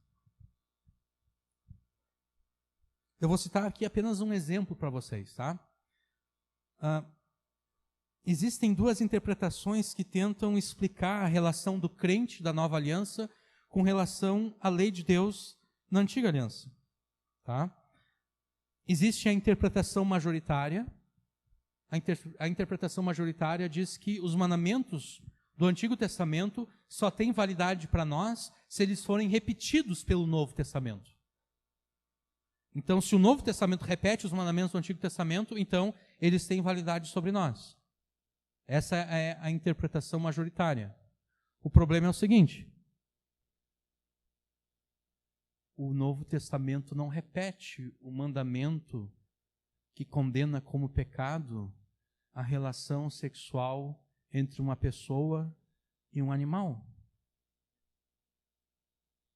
Speaker 1: Eu vou citar aqui apenas um exemplo para vocês, tá? Existem duas interpretações que tentam explicar a relação do crente da nova aliança com relação à lei de Deus na antiga aliança. Tá? Existe a interpretação majoritária. A interpretação majoritária diz que os mandamentos do Antigo Testamento só têm validade para nós se eles forem repetidos pelo Novo Testamento. Então, se o Novo Testamento repete os mandamentos do Antigo Testamento, então eles têm validade sobre nós. Essa é a interpretação majoritária. O problema é o seguinte: o Novo Testamento não repete o mandamento que condena como pecado a relação sexual entre uma pessoa e um animal.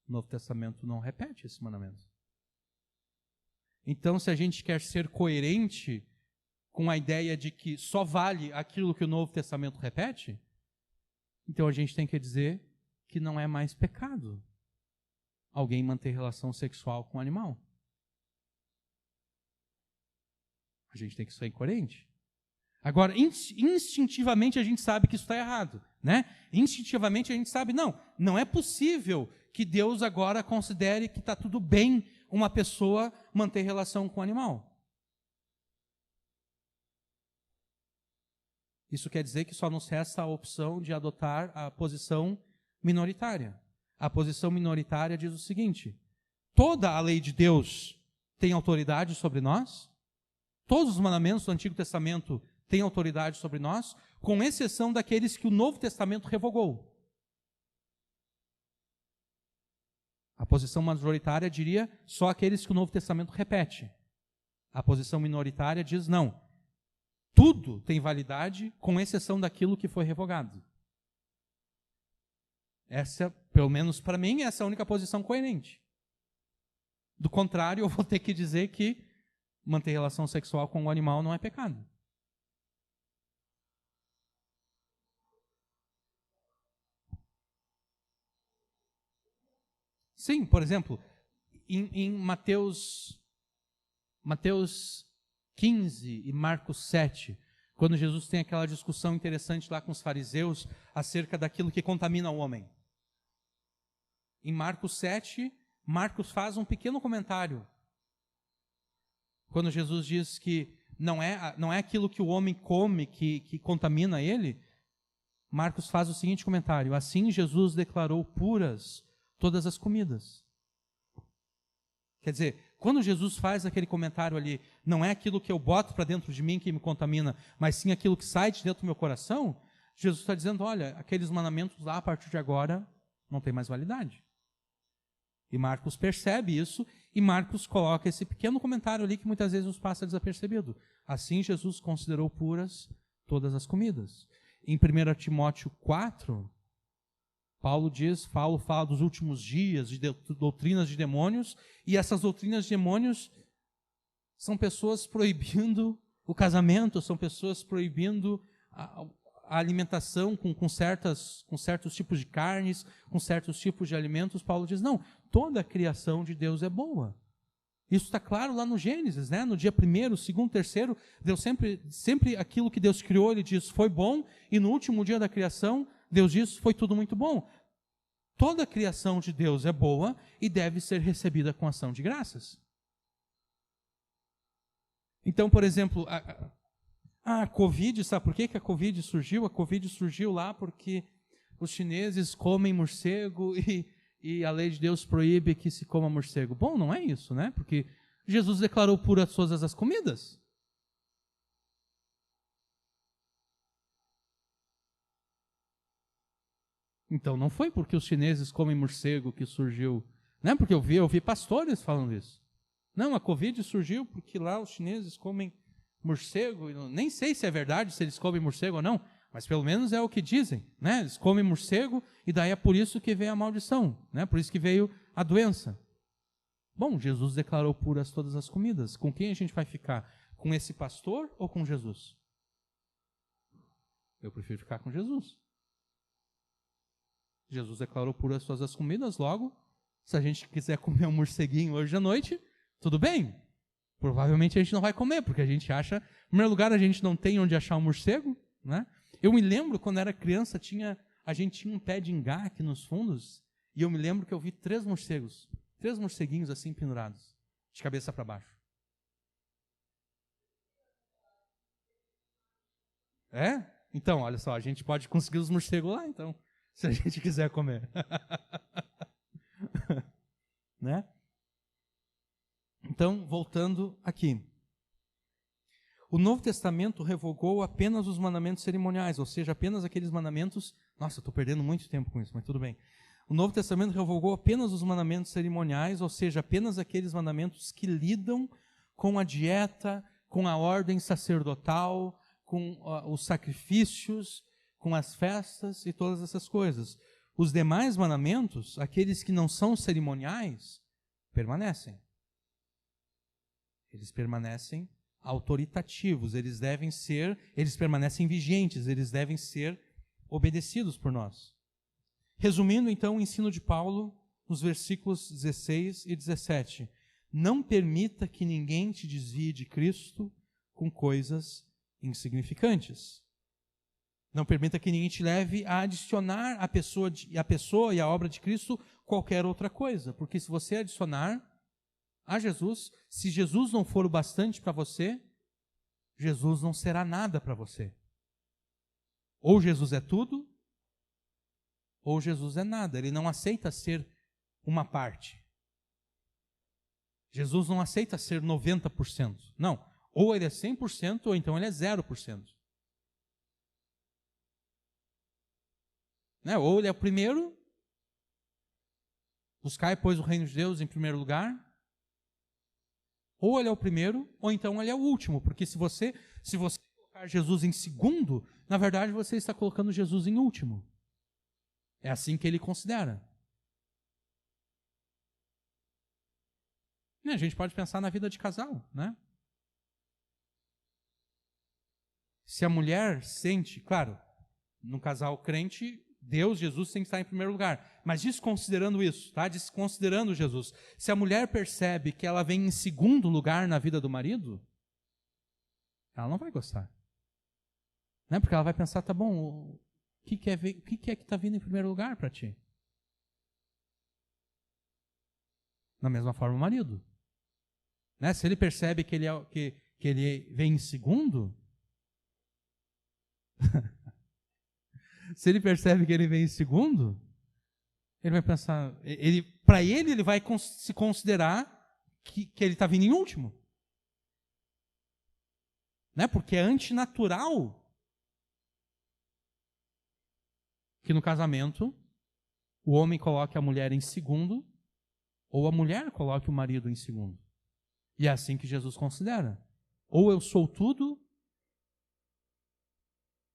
Speaker 1: O Novo Testamento não repete esse mandamento. Então, se a gente quer ser coerente com a ideia de que só vale aquilo que o Novo Testamento repete, então a gente tem que dizer que não é mais pecado alguém manter relação sexual com um animal. A gente tem que ser coerente. Agora, instintivamente a gente sabe que isso está errado, né? Instintivamente a gente sabe, não é possível que Deus agora considere que está tudo bem uma pessoa manter relação com um animal. Isso quer dizer que só nos resta a opção de adotar a posição minoritária. A posição minoritária diz o seguinte: toda a lei de Deus tem autoridade sobre nós, todos os mandamentos do Antigo Testamento têm autoridade sobre nós, com exceção daqueles que o Novo Testamento revogou. A posição majoritária diria só aqueles que o Novo Testamento repete. A posição minoritária diz não. Tudo tem validade, com exceção daquilo que foi revogado. Essa, pelo menos para mim, essa é a única posição coerente. Do contrário, eu vou ter que dizer que manter relação sexual com o animal não é pecado. Sim, por exemplo, em Mateus 15 e Marcos 7, Quando Jesus tem aquela discussão interessante lá com os fariseus acerca daquilo que contamina o homem. Em Marcos 7, Marcos faz um pequeno comentário. Quando Jesus diz que não é aquilo que o homem come que contamina ele, Marcos faz o seguinte comentário: assim Jesus declarou puras todas as comidas. Quer dizer, quando Jesus faz aquele comentário ali, não é aquilo que eu boto para dentro de mim que me contamina, mas sim aquilo que sai de dentro do meu coração, Jesus está dizendo, olha, aqueles mandamentos lá, a partir de agora, não tem mais validade. E Marcos percebe isso, e Marcos coloca esse pequeno comentário ali que muitas vezes nos passa desapercebido. Assim Jesus considerou puras todas as comidas. Em 1 Timóteo 4, Paulo fala dos últimos dias, de doutrinas de demônios, e essas doutrinas de demônios são pessoas proibindo o casamento, são pessoas proibindo a alimentação com certos tipos de carnes, com certos tipos de alimentos. Paulo diz, não, toda a criação de Deus é boa. Isso está claro lá no Gênesis, né? No dia 1º, 2º, 3º, Deus sempre aquilo que Deus criou, ele diz, foi bom, e no último dia da criação, Deus diz, foi tudo muito bom. Toda a criação de Deus é boa e deve ser recebida com ação de graças. Então, por exemplo, a Covid, sabe por que a Covid surgiu? A Covid surgiu lá porque os chineses comem morcego e a lei de Deus proíbe que se coma morcego. Bom, não é isso, né? Porque Jesus declarou puras todas as comidas. Então não foi porque os chineses comem morcego que surgiu, né? Porque eu vi pastores falando isso. Não, a Covid surgiu porque lá os chineses comem morcego, nem sei se é verdade, se eles comem morcego ou não, mas pelo menos é o que dizem, né? Eles comem morcego e daí é por isso que veio a maldição, né? Por isso que veio a doença. Bom, Jesus declarou puras todas as comidas. Com quem a gente vai ficar? Com esse pastor ou com Jesus? Eu prefiro ficar com Jesus. Jesus declarou puras todas as comidas, logo, se a gente quiser comer um morceguinho hoje à noite, tudo bem. Provavelmente a gente não vai comer, porque a gente acha, em primeiro lugar, a gente não tem onde achar um morcego, né? Eu me lembro, quando era criança, a gente tinha um pé de ingá aqui nos fundos, e eu me lembro que eu vi 3 morceguinhos assim pendurados, de cabeça para baixo. É? Então, olha só, a gente pode conseguir os morcegos lá, então, se a gente quiser comer. Né? Então, voltando aqui. O Novo Testamento revogou apenas os mandamentos cerimoniais, ou seja, apenas aqueles mandamentos... Nossa, estou perdendo muito tempo com isso, mas tudo bem. O Novo Testamento revogou apenas os mandamentos cerimoniais, ou seja, apenas aqueles mandamentos que lidam com a dieta, com a ordem sacerdotal, com os sacrifícios, com as festas e todas essas coisas. Os demais mandamentos, aqueles que não são cerimoniais, permanecem. Eles permanecem autoritativos, eles permanecem vigentes, eles devem ser obedecidos por nós. Resumindo, então, o ensino de Paulo nos versículos 16 e 17. Não permita que ninguém te desvie de Cristo com coisas insignificantes. Não permita que ninguém te leve a adicionar à pessoa e à obra de Cristo qualquer outra coisa. Porque se você adicionar a Jesus, se Jesus não for o bastante para você, Jesus não será nada para você. Ou Jesus é tudo, ou Jesus é nada. Ele não aceita ser uma parte. Jesus não aceita ser 90%. Não. Ou ele é 100%, ou então ele é 0%. Né? Ou ele é o primeiro, buscai, pois, o reino de Deus em primeiro lugar. Ou ele é o primeiro, ou então ele é o último. Porque se você colocar Jesus em segundo, na verdade você está colocando Jesus em último. É assim que ele considera. E a gente pode pensar na vida de casal, né? Se a mulher sente, claro, no casal crente, Deus, Jesus tem que estar em primeiro lugar. Mas desconsiderando isso, tá? Desconsiderando Jesus. Se a mulher percebe que ela vem em segundo lugar na vida do marido, ela não vai gostar. Né? Porque ela vai pensar, tá bom, o que é que está vindo em primeiro lugar para ti? Da mesma forma o marido. Né? Se ele percebe que ele vem em segundo, se ele percebe que ele vem em segundo, ele vai pensar, para ele vai se considerar que ele está vindo em último. Né? Porque é antinatural que no casamento o homem coloque a mulher em segundo ou a mulher coloque o marido em segundo. E é assim que Jesus considera. Ou eu sou tudo,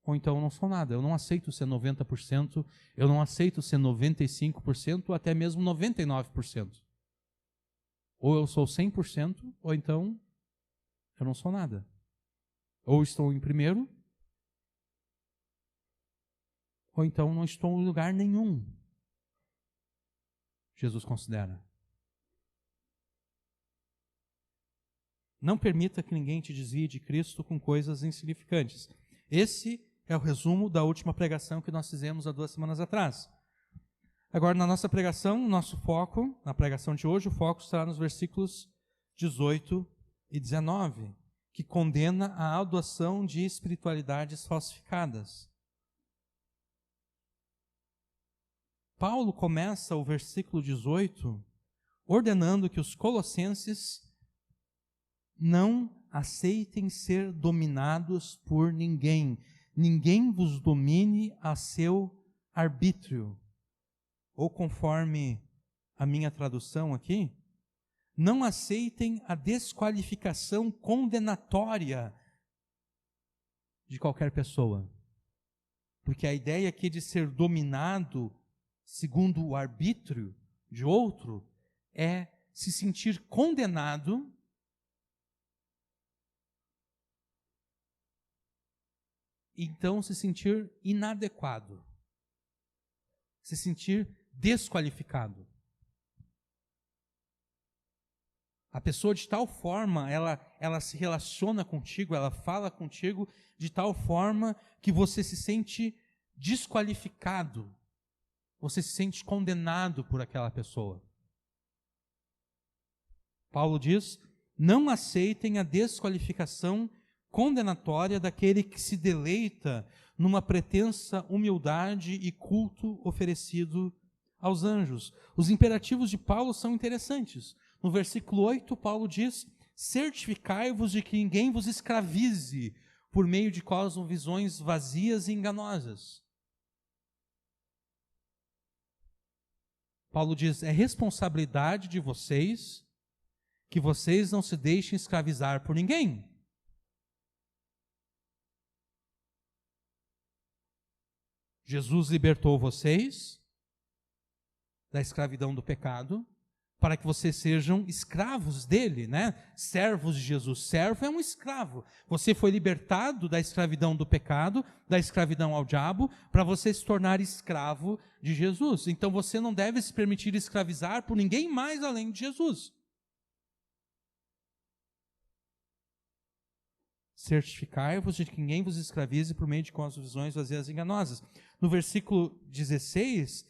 Speaker 1: ou então eu não sou nada. Eu não aceito ser 90%, eu não aceito ser 95%, ou até mesmo 99%. Ou eu sou 100%, ou então eu não sou nada. Ou estou em primeiro, ou então não estou em lugar nenhum. Jesus considera. Não permita que ninguém te desvie de Cristo com coisas insignificantes. Esse é o resumo da última pregação que nós fizemos há 2 semanas atrás. Agora, na nossa pregação, nosso foco, na pregação de hoje, o foco estará nos versículos 18 e 19, que condena a adoção de espiritualidades falsificadas. Paulo começa o versículo 18 ordenando que os colossenses não aceitem ser dominados por ninguém. Ninguém vos domine a seu arbítrio. Ou conforme a minha tradução aqui, não aceitem a desqualificação condenatória de qualquer pessoa. Porque a ideia aqui de ser dominado segundo o arbítrio de outro é se sentir condenado e então se sentir inadequado, se sentir desqualificado. A pessoa de tal forma, ela se relaciona contigo, ela fala contigo de tal forma que você se sente desqualificado, você se sente condenado por aquela pessoa. Paulo diz, não aceitem a desqualificação condenatória daquele que se deleita numa pretensa humildade e culto oferecido aos anjos. Os imperativos de Paulo são interessantes. No versículo 8, Paulo diz, certificai-vos de que ninguém vos escravize por meio de cosmovisões vazias e enganosas. Paulo diz, é responsabilidade de vocês que vocês não se deixem escravizar por ninguém. Jesus libertou vocês da escravidão do pecado para que vocês sejam escravos dele, né? Servos de Jesus. Servo é um escravo. Você foi libertado da escravidão do pecado, da escravidão ao diabo, para você se tornar escravo de Jesus. Então você não deve se permitir escravizar por ninguém mais além de Jesus. Certificai-vos de que ninguém vos escravize por meio de cosmovisões vazias e enganosas. No versículo 16,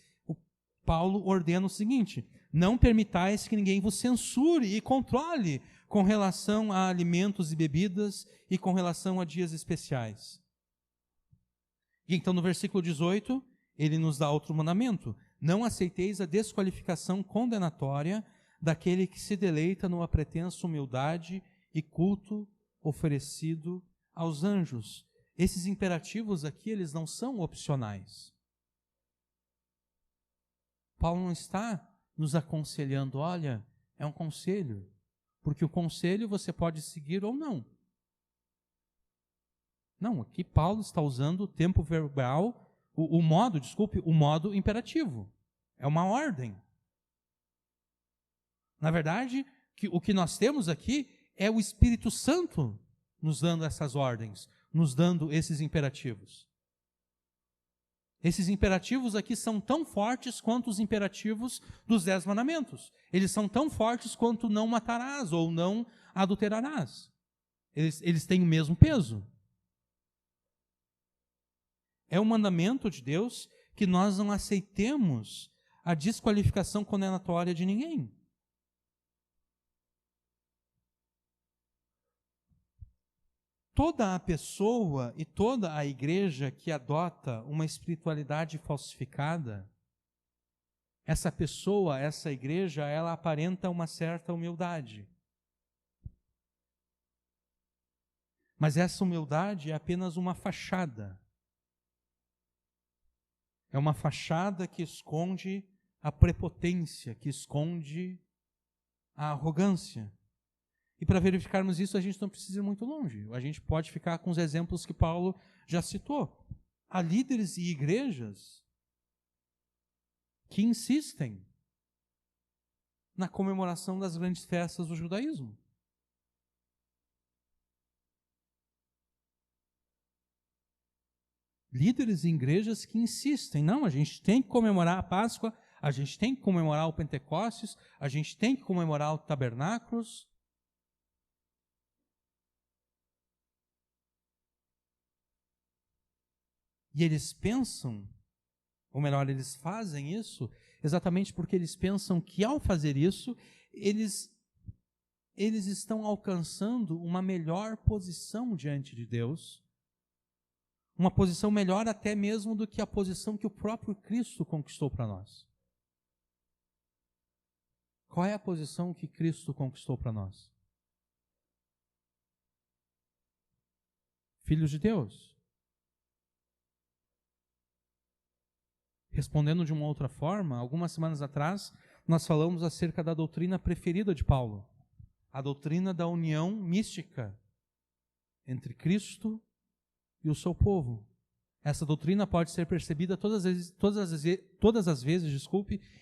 Speaker 1: Paulo ordena o seguinte, não permitais que ninguém vos censure e controle com relação a alimentos e bebidas e com relação a dias especiais. E então no versículo 18, ele nos dá outro mandamento, não aceiteis a desqualificação condenatória daquele que se deleita numa pretensa humildade e culto oferecido aos anjos. Esses imperativos aqui, eles não são opcionais. Paulo não está nos aconselhando, olha, é um conselho, porque o conselho você pode seguir ou não. Não, aqui Paulo está usando o tempo verbal, o modo imperativo. É uma ordem. Na verdade, o que nós temos aqui é o Espírito Santo nos dando essas ordens, nos dando esses imperativos. Esses imperativos aqui são tão fortes quanto os imperativos dos 10 mandamentos. Eles são tão fortes quanto não matarás ou não adulterarás. Eles têm o mesmo peso. É um mandamento de Deus que nós não aceitemos a desqualificação condenatória de ninguém. Toda a pessoa e toda a igreja que adota uma espiritualidade falsificada, essa pessoa, essa igreja, ela aparenta uma certa humildade. Mas essa humildade é apenas uma fachada. É uma fachada que esconde a prepotência, que esconde a arrogância. E para verificarmos isso, a gente não precisa ir muito longe. A gente pode ficar com os exemplos que Paulo já citou. Há líderes e igrejas que insistem na comemoração das grandes festas do judaísmo. Líderes e igrejas que insistem, não, a gente tem que comemorar a Páscoa, a gente tem que comemorar o Pentecostes, a gente tem que comemorar o Tabernáculos. E eles pensam, ou melhor, eles fazem isso exatamente porque eles pensam que ao fazer isso, eles estão alcançando uma melhor posição diante de Deus, uma posição melhor até mesmo do que a posição que o próprio Cristo conquistou para nós. Qual é a posição que Cristo conquistou para nós? Filhos de Deus. Respondendo de uma outra forma, algumas semanas atrás, nós falamos acerca da doutrina preferida de Paulo, a doutrina da união mística entre Cristo e o seu povo. Essa doutrina pode ser percebida todas as vezes,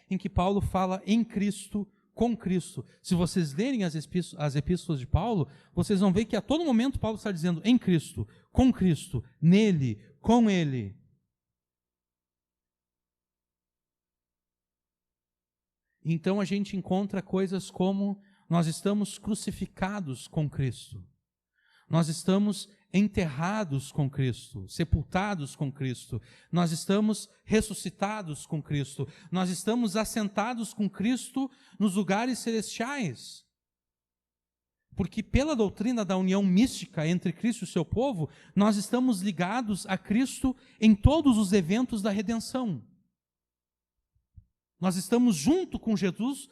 Speaker 1: em que Paulo fala em Cristo, com Cristo. Se vocês lerem as epístolas de Paulo, vocês vão ver que a todo momento Paulo está dizendo em Cristo, com Cristo, nele, com Ele. Então a gente encontra coisas como nós estamos crucificados com Cristo. Nós estamos enterrados com Cristo, sepultados com Cristo. Nós estamos ressuscitados com Cristo. Nós estamos assentados com Cristo nos lugares celestiais. Porque pela doutrina da união mística entre Cristo e o seu povo, nós estamos ligados a Cristo em todos os eventos da redenção. Nós estamos junto com Jesus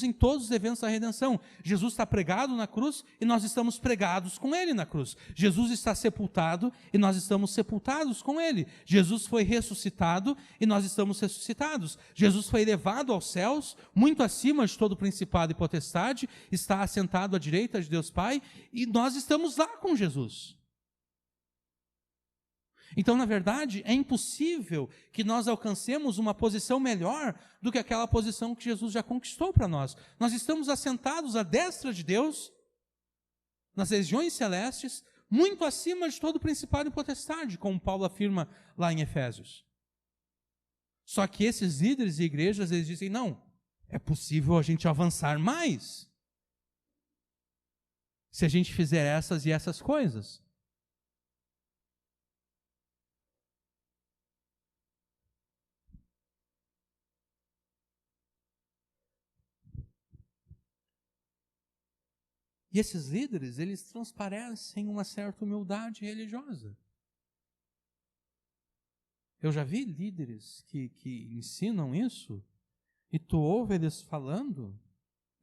Speaker 1: em todos os eventos da redenção. Jesus está pregado na cruz e nós estamos pregados com Ele na cruz. Jesus está sepultado e nós estamos sepultados com Ele. Jesus foi ressuscitado e nós estamos ressuscitados. Jesus foi elevado aos céus, muito acima de todo principado e potestade, está assentado à direita de Deus Pai e nós estamos lá com Jesus. Então, na verdade, é impossível que nós alcancemos uma posição melhor do que aquela posição que Jesus já conquistou para nós. Nós estamos assentados à destra de Deus, nas regiões celestes, muito acima de todo principado e potestade, como Paulo afirma lá em Efésios. Só que esses líderes e igrejas, eles dizem, não, é possível a gente avançar mais se a gente fizer essas e essas coisas. E esses líderes, eles transparecem uma certa humildade religiosa. Eu já vi líderes que ensinam isso, e tu ouve eles falando,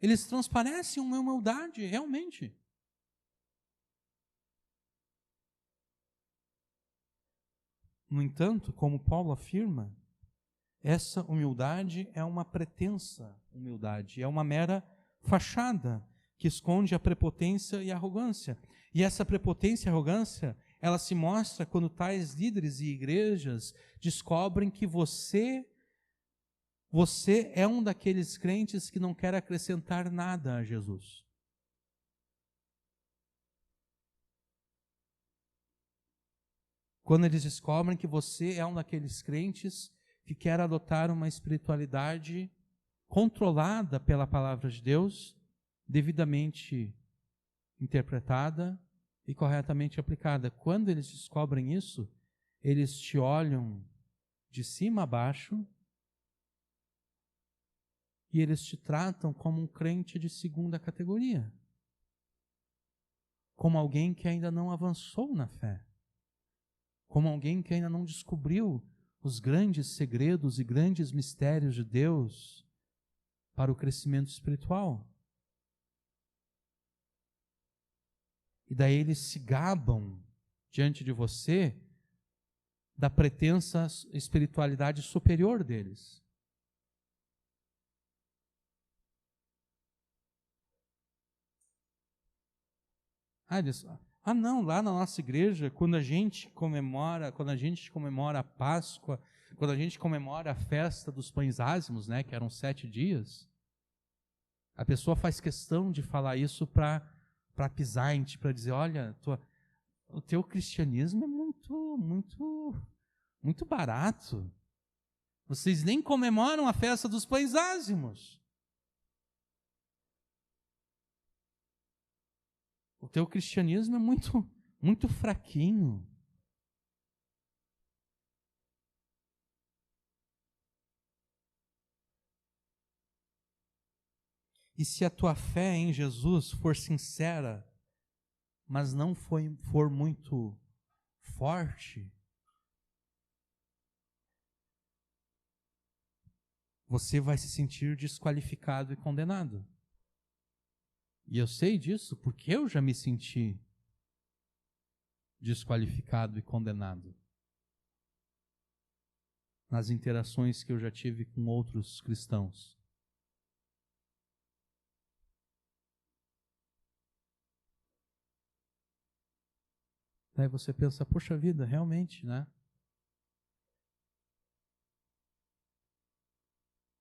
Speaker 1: eles transparecem uma humildade, realmente. No entanto, como Paulo afirma, essa humildade é uma pretensa humildade, é uma mera fachada, que esconde a prepotência e a arrogância. E essa prepotência e arrogância, ela se mostra quando tais líderes e igrejas descobrem que você é um daqueles crentes que não quer acrescentar nada a Jesus. Quando eles descobrem que você é um daqueles crentes que quer adotar uma espiritualidade controlada pela palavra de Deus, devidamente interpretada e corretamente aplicada. Quando eles descobrem isso, eles te olham de cima a baixo e eles te tratam como um crente de segunda categoria, como alguém que ainda não avançou na fé, como alguém que ainda não descobriu os grandes segredos e grandes mistérios de Deus para o crescimento espiritual. E daí eles se gabam diante de você da pretensa espiritualidade superior deles. Não, lá na nossa igreja, quando a gente comemora a Páscoa, quando a gente comemora a festa dos pães ázimos, né, que eram 7 dias, a pessoa faz questão de falar isso para pisar em ti, para dizer, olha, o teu cristianismo é muito barato. Vocês nem comemoram a festa dos pães ázimos. O teu cristianismo é muito fraquinho. E se a tua fé em Jesus for sincera, mas não for muito forte, você vai se sentir desqualificado e condenado. E eu sei disso porque eu já me senti desqualificado e condenado nas interações que eu já tive com outros cristãos. Daí você pensa, poxa vida, realmente, né?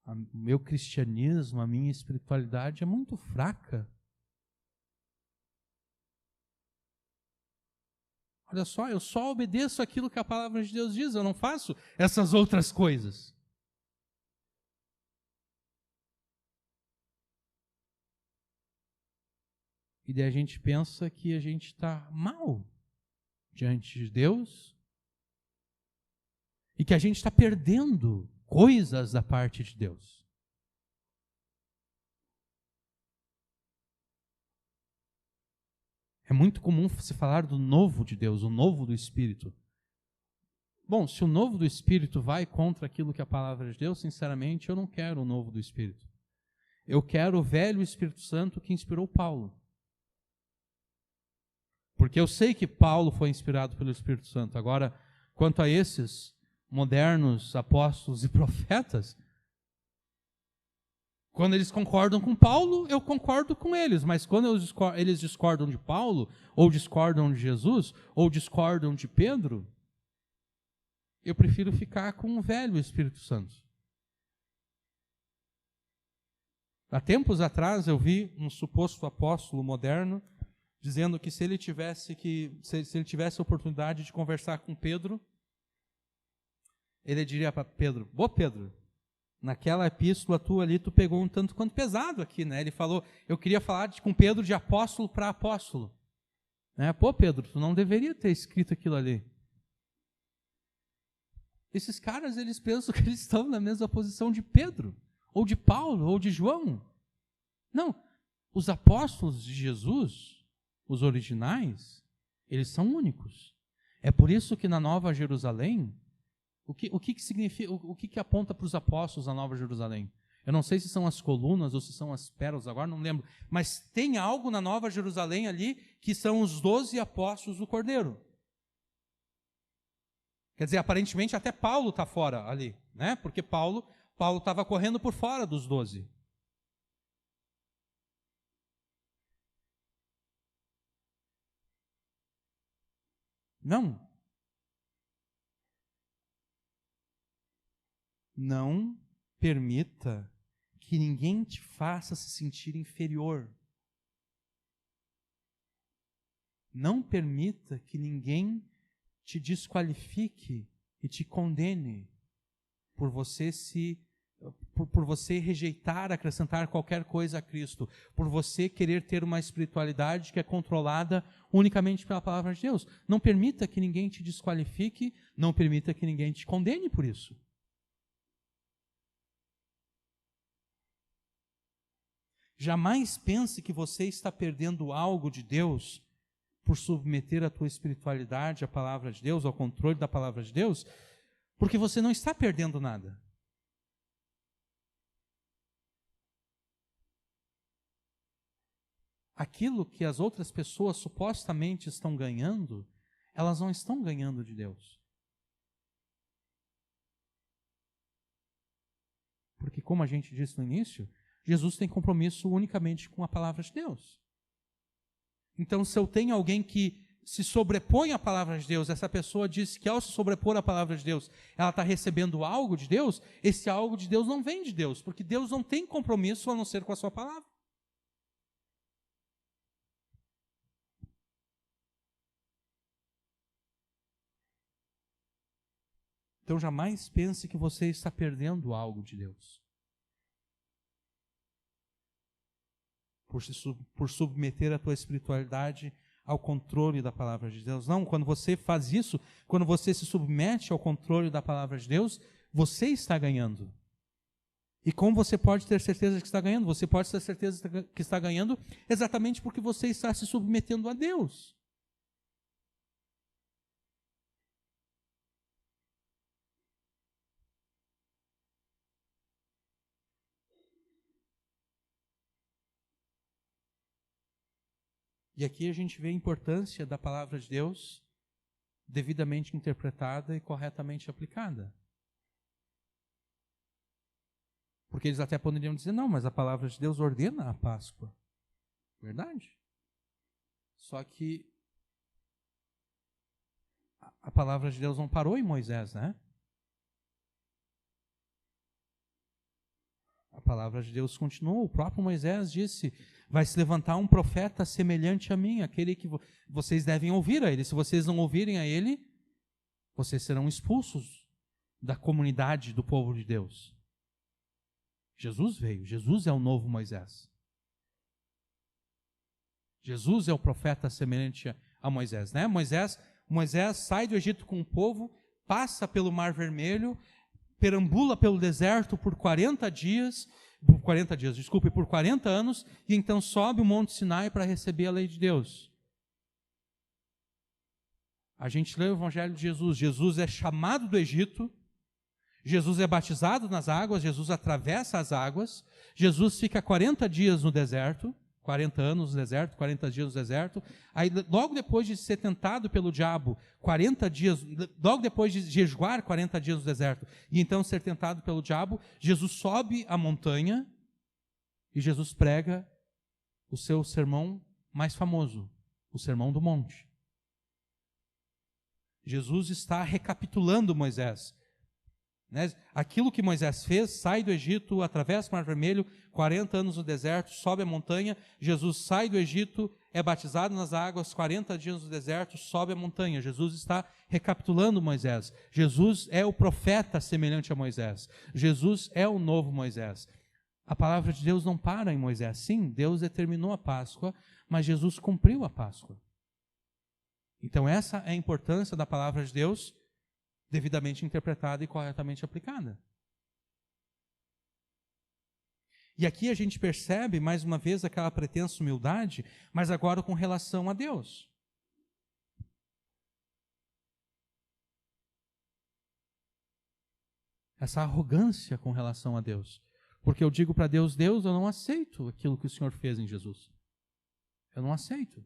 Speaker 1: O meu cristianismo, a minha espiritualidade é muito fraca. Olha só, eu só obedeço aquilo que a palavra de Deus diz, eu não faço essas outras coisas. E daí a gente pensa que a gente está mal diante de Deus e que a gente está perdendo coisas da parte de Deus. É muito comum se falar do novo de Deus, o novo do Espírito. Bom, se o novo do Espírito vai contra aquilo que é a palavra de Deus, sinceramente, eu não quero o novo do Espírito. Eu quero o velho Espírito Santo que inspirou Paulo. Porque eu sei que Paulo foi inspirado pelo Espírito Santo. Agora, quanto a esses modernos apóstolos e profetas, quando eles concordam com Paulo, eu concordo com eles. Mas quando eles discordam de Paulo, ou discordam de Jesus, ou discordam de Pedro, eu prefiro ficar com o velho Espírito Santo. Há tempos atrás eu vi um suposto apóstolo moderno dizendo que se ele tivesse a oportunidade de conversar com Pedro, ele diria para Pedro, Pedro, naquela epístola tua ali, tu pegou um tanto quanto pesado aqui, né? Ele falou, eu queria falar com Pedro de apóstolo para apóstolo. Né? Pedro, tu não deveria ter escrito aquilo ali. Esses caras, eles pensam que eles estão na mesma posição de Pedro, ou de Paulo, ou de João. Não, os apóstolos de Jesus, os originais, eles são únicos. É por isso que na Nova Jerusalém, o que significa, o que aponta para os apóstolos na Nova Jerusalém? Eu não sei se são as colunas ou se são as pérolas, agora não lembro. Mas tem algo na Nova Jerusalém ali que são os 12 apóstolos do Cordeiro. Quer dizer, aparentemente até Paulo está fora ali, né? Porque Paulo estava correndo por fora dos 12. Não. Não permita que ninguém te faça se sentir inferior. Não permita que ninguém te desqualifique e te condene por você por você rejeitar, acrescentar qualquer coisa a Cristo, por você querer ter uma espiritualidade que é controlada unicamente pela palavra de Deus. Não permita que ninguém te desqualifique, não permita que ninguém te condene por isso. Jamais pense que você está perdendo algo de Deus por submeter a tua espiritualidade à palavra de Deus, ao controle da palavra de Deus, porque você não está perdendo nada. Aquilo que as outras pessoas supostamente estão ganhando, elas não estão ganhando de Deus. Porque, como a gente disse no início, Jesus tem compromisso unicamente com a palavra de Deus. Então, se eu tenho alguém que se sobrepõe à palavra de Deus, essa pessoa diz que ao se sobrepor à palavra de Deus, ela está recebendo algo de Deus, esse algo de Deus não vem de Deus, porque Deus não tem compromisso a não ser com a sua palavra. Então, jamais pense que você está perdendo algo de Deus por submeter a tua espiritualidade ao controle da palavra de Deus. Não, quando você faz isso, quando você se submete ao controle da palavra de Deus, você está ganhando. E como você pode ter certeza que está ganhando? Você pode ter certeza que está ganhando exatamente porque você está se submetendo a Deus. E aqui a gente vê a importância da palavra de Deus devidamente interpretada e corretamente aplicada. Porque eles até poderiam dizer, não, mas a palavra de Deus ordena a Páscoa. Verdade. Só que a palavra de Deus não parou em Moisés, né? A palavra de Deus continuou. O próprio Moisés disse, vai se levantar um profeta semelhante a mim, aquele que vocês devem ouvir a ele. Se vocês não ouvirem a ele, vocês serão expulsos da comunidade do povo de Deus. Jesus veio, Jesus é o novo Moisés. Jesus é o profeta semelhante a Moisés, né? Moisés sai do Egito com o povo, passa pelo Mar Vermelho, perambula pelo deserto por 40 anos, e então sobe o Monte Sinai para receber a lei de Deus. A gente lê o Evangelho de Jesus. Jesus é chamado do Egito, Jesus é batizado nas águas, Jesus atravessa as águas, Jesus fica 40 dias no deserto, 40 anos no deserto, 40 dias no deserto. Aí, logo depois de ser tentado pelo diabo, 40 dias, logo depois de jejuar 40 dias no deserto, e então ser tentado pelo diabo, Jesus sobe a montanha e Jesus prega o seu sermão mais famoso, o Sermão do Monte. Jesus está recapitulando Moisés. Né? Aquilo que Moisés fez, sai do Egito, atravessa o Mar Vermelho, 40 anos no deserto, sobe a montanha, Jesus sai do Egito, é batizado nas águas, 40 dias no deserto, sobe a montanha. Jesus está recapitulando Moisés. Jesus é o profeta semelhante a Moisés. Jesus é o novo Moisés. A palavra de Deus não para em Moisés. Sim, Deus determinou a Páscoa, mas Jesus cumpriu a Páscoa. Então essa é a importância da palavra de Deus, devidamente interpretada e corretamente aplicada. E aqui a gente percebe, mais uma vez, aquela pretensa humildade, mas agora com relação a Deus. Essa arrogância com relação a Deus. Porque eu digo para Deus, Deus, eu não aceito aquilo que o Senhor fez em Jesus. Eu não aceito.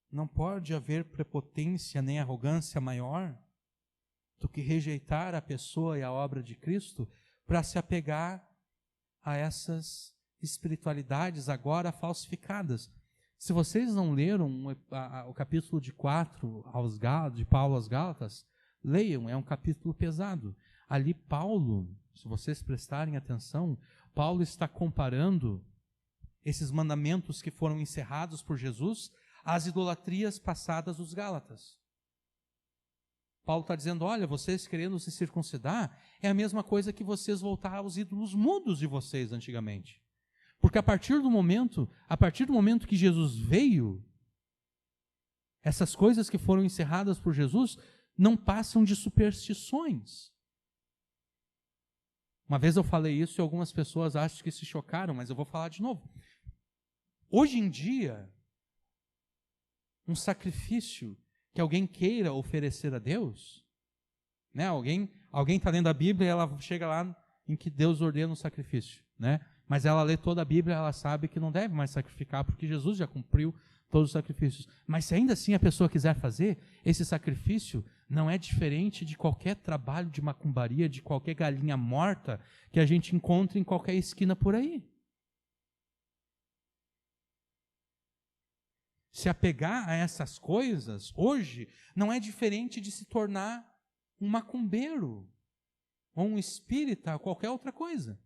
Speaker 1: Não pode haver prepotência nem arrogância maior do que rejeitar a pessoa e a obra de Cristo para se apegar a essas espiritualidades agora falsificadas. Se vocês não leram o capítulo de 4 de Paulo aos Gálatas, leiam, é um capítulo pesado. Ali Paulo, se vocês prestarem atenção, Paulo está comparando esses mandamentos que foram encerrados por Jesus, às idolatrias passadas dos Gálatas. Paulo está dizendo, olha, vocês querendo se circuncidar, é a mesma coisa que vocês voltar aos ídolos mudos de vocês antigamente. Porque a partir do momento que Jesus veio, essas coisas que foram encerradas por Jesus não passam de superstições. Uma vez eu falei isso e algumas pessoas acham que se chocaram, mas eu vou falar de novo. Hoje em dia, um sacrifício que alguém queira oferecer a Deus, né? Alguém está lendo a Bíblia e ela chega lá em que Deus ordena um sacrifício, né? Mas ela lê toda a Bíblia e ela sabe que não deve mais sacrificar, porque Jesus já cumpriu todos os sacrifícios. Mas se ainda assim a pessoa quiser fazer, esse sacrifício não é diferente de qualquer trabalho de macumbaria, de qualquer galinha morta que a gente encontra em qualquer esquina por aí. Se apegar a essas coisas, hoje, não é diferente de se tornar um macumbeiro, ou um espírita, ou qualquer outra coisa.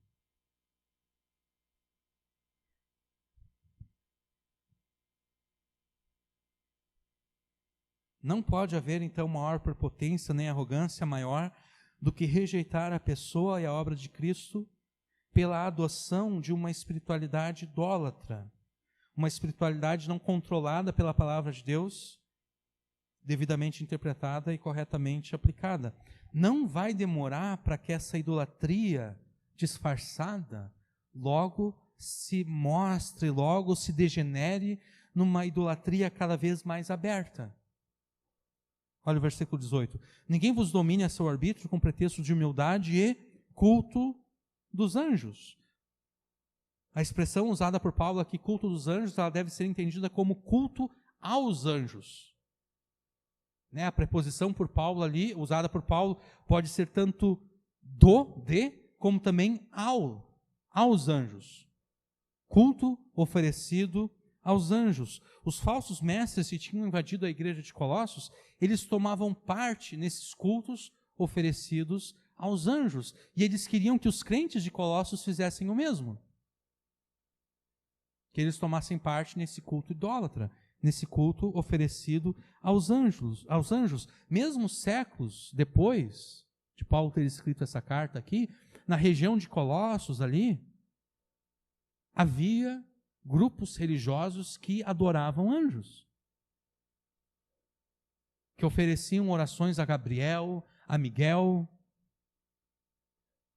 Speaker 1: Não pode haver, então, maior prepotência nem arrogância maior do que rejeitar a pessoa e a obra de Cristo pela adoção de uma espiritualidade idólatra, uma espiritualidade não controlada pela palavra de Deus, devidamente interpretada e corretamente aplicada. Não vai demorar para que essa idolatria disfarçada logo se mostre, logo se degenere numa idolatria cada vez mais aberta. Olha o versículo 18. Ninguém vos domine a seu arbítrio com pretexto de humildade e culto dos anjos. A expressão usada por Paulo aqui, culto dos anjos, ela deve ser entendida como culto aos anjos. Né? A preposição por Paulo ali, usada por Paulo, pode ser tanto de, como também aos anjos. Culto oferecido aos anjos. Os falsos mestres que tinham invadido a igreja de Colossos, eles tomavam parte nesses cultos oferecidos aos anjos. E eles queriam que os crentes de Colossos fizessem o mesmo. Que eles tomassem parte nesse culto idólatra, nesse culto oferecido aos anjos. Mesmo séculos depois de Paulo ter escrito essa carta aqui, na região de Colossos ali, havia grupos religiosos que adoravam anjos, que ofereciam orações a Gabriel, a Miguel.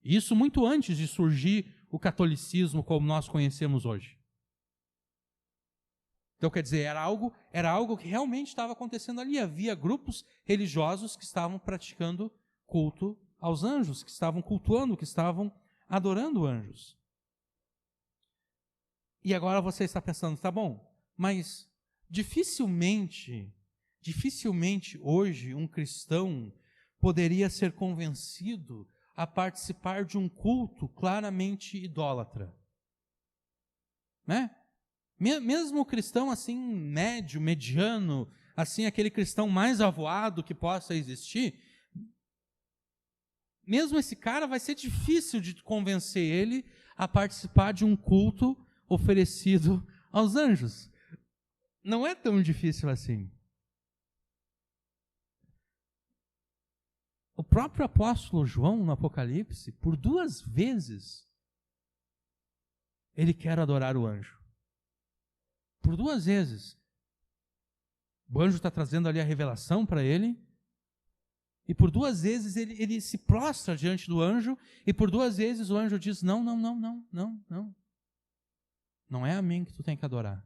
Speaker 1: Isso muito antes de surgir o catolicismo como nós conhecemos hoje. Então, quer dizer, era algo que realmente estava acontecendo ali. Havia grupos religiosos que estavam praticando culto aos anjos, que estavam cultuando, que estavam adorando anjos. E agora você está pensando, tá bom, mas dificilmente hoje um cristão poderia ser convencido a participar de um culto claramente idólatra. Né? Mesmo o cristão assim, médio, mediano, assim, aquele cristão mais avoado que possa existir, mesmo esse cara vai ser difícil de convencer ele a participar de um culto oferecido aos anjos. Não é tão difícil assim. O próprio apóstolo João, no Apocalipse, por 2 vezes, ele quer adorar o anjo. Por 2 vezes. O anjo está trazendo ali a revelação para ele, e por 2 vezes ele se prostra diante do anjo, e por 2 vezes o anjo diz, não. Não é a mim que tu tem que adorar.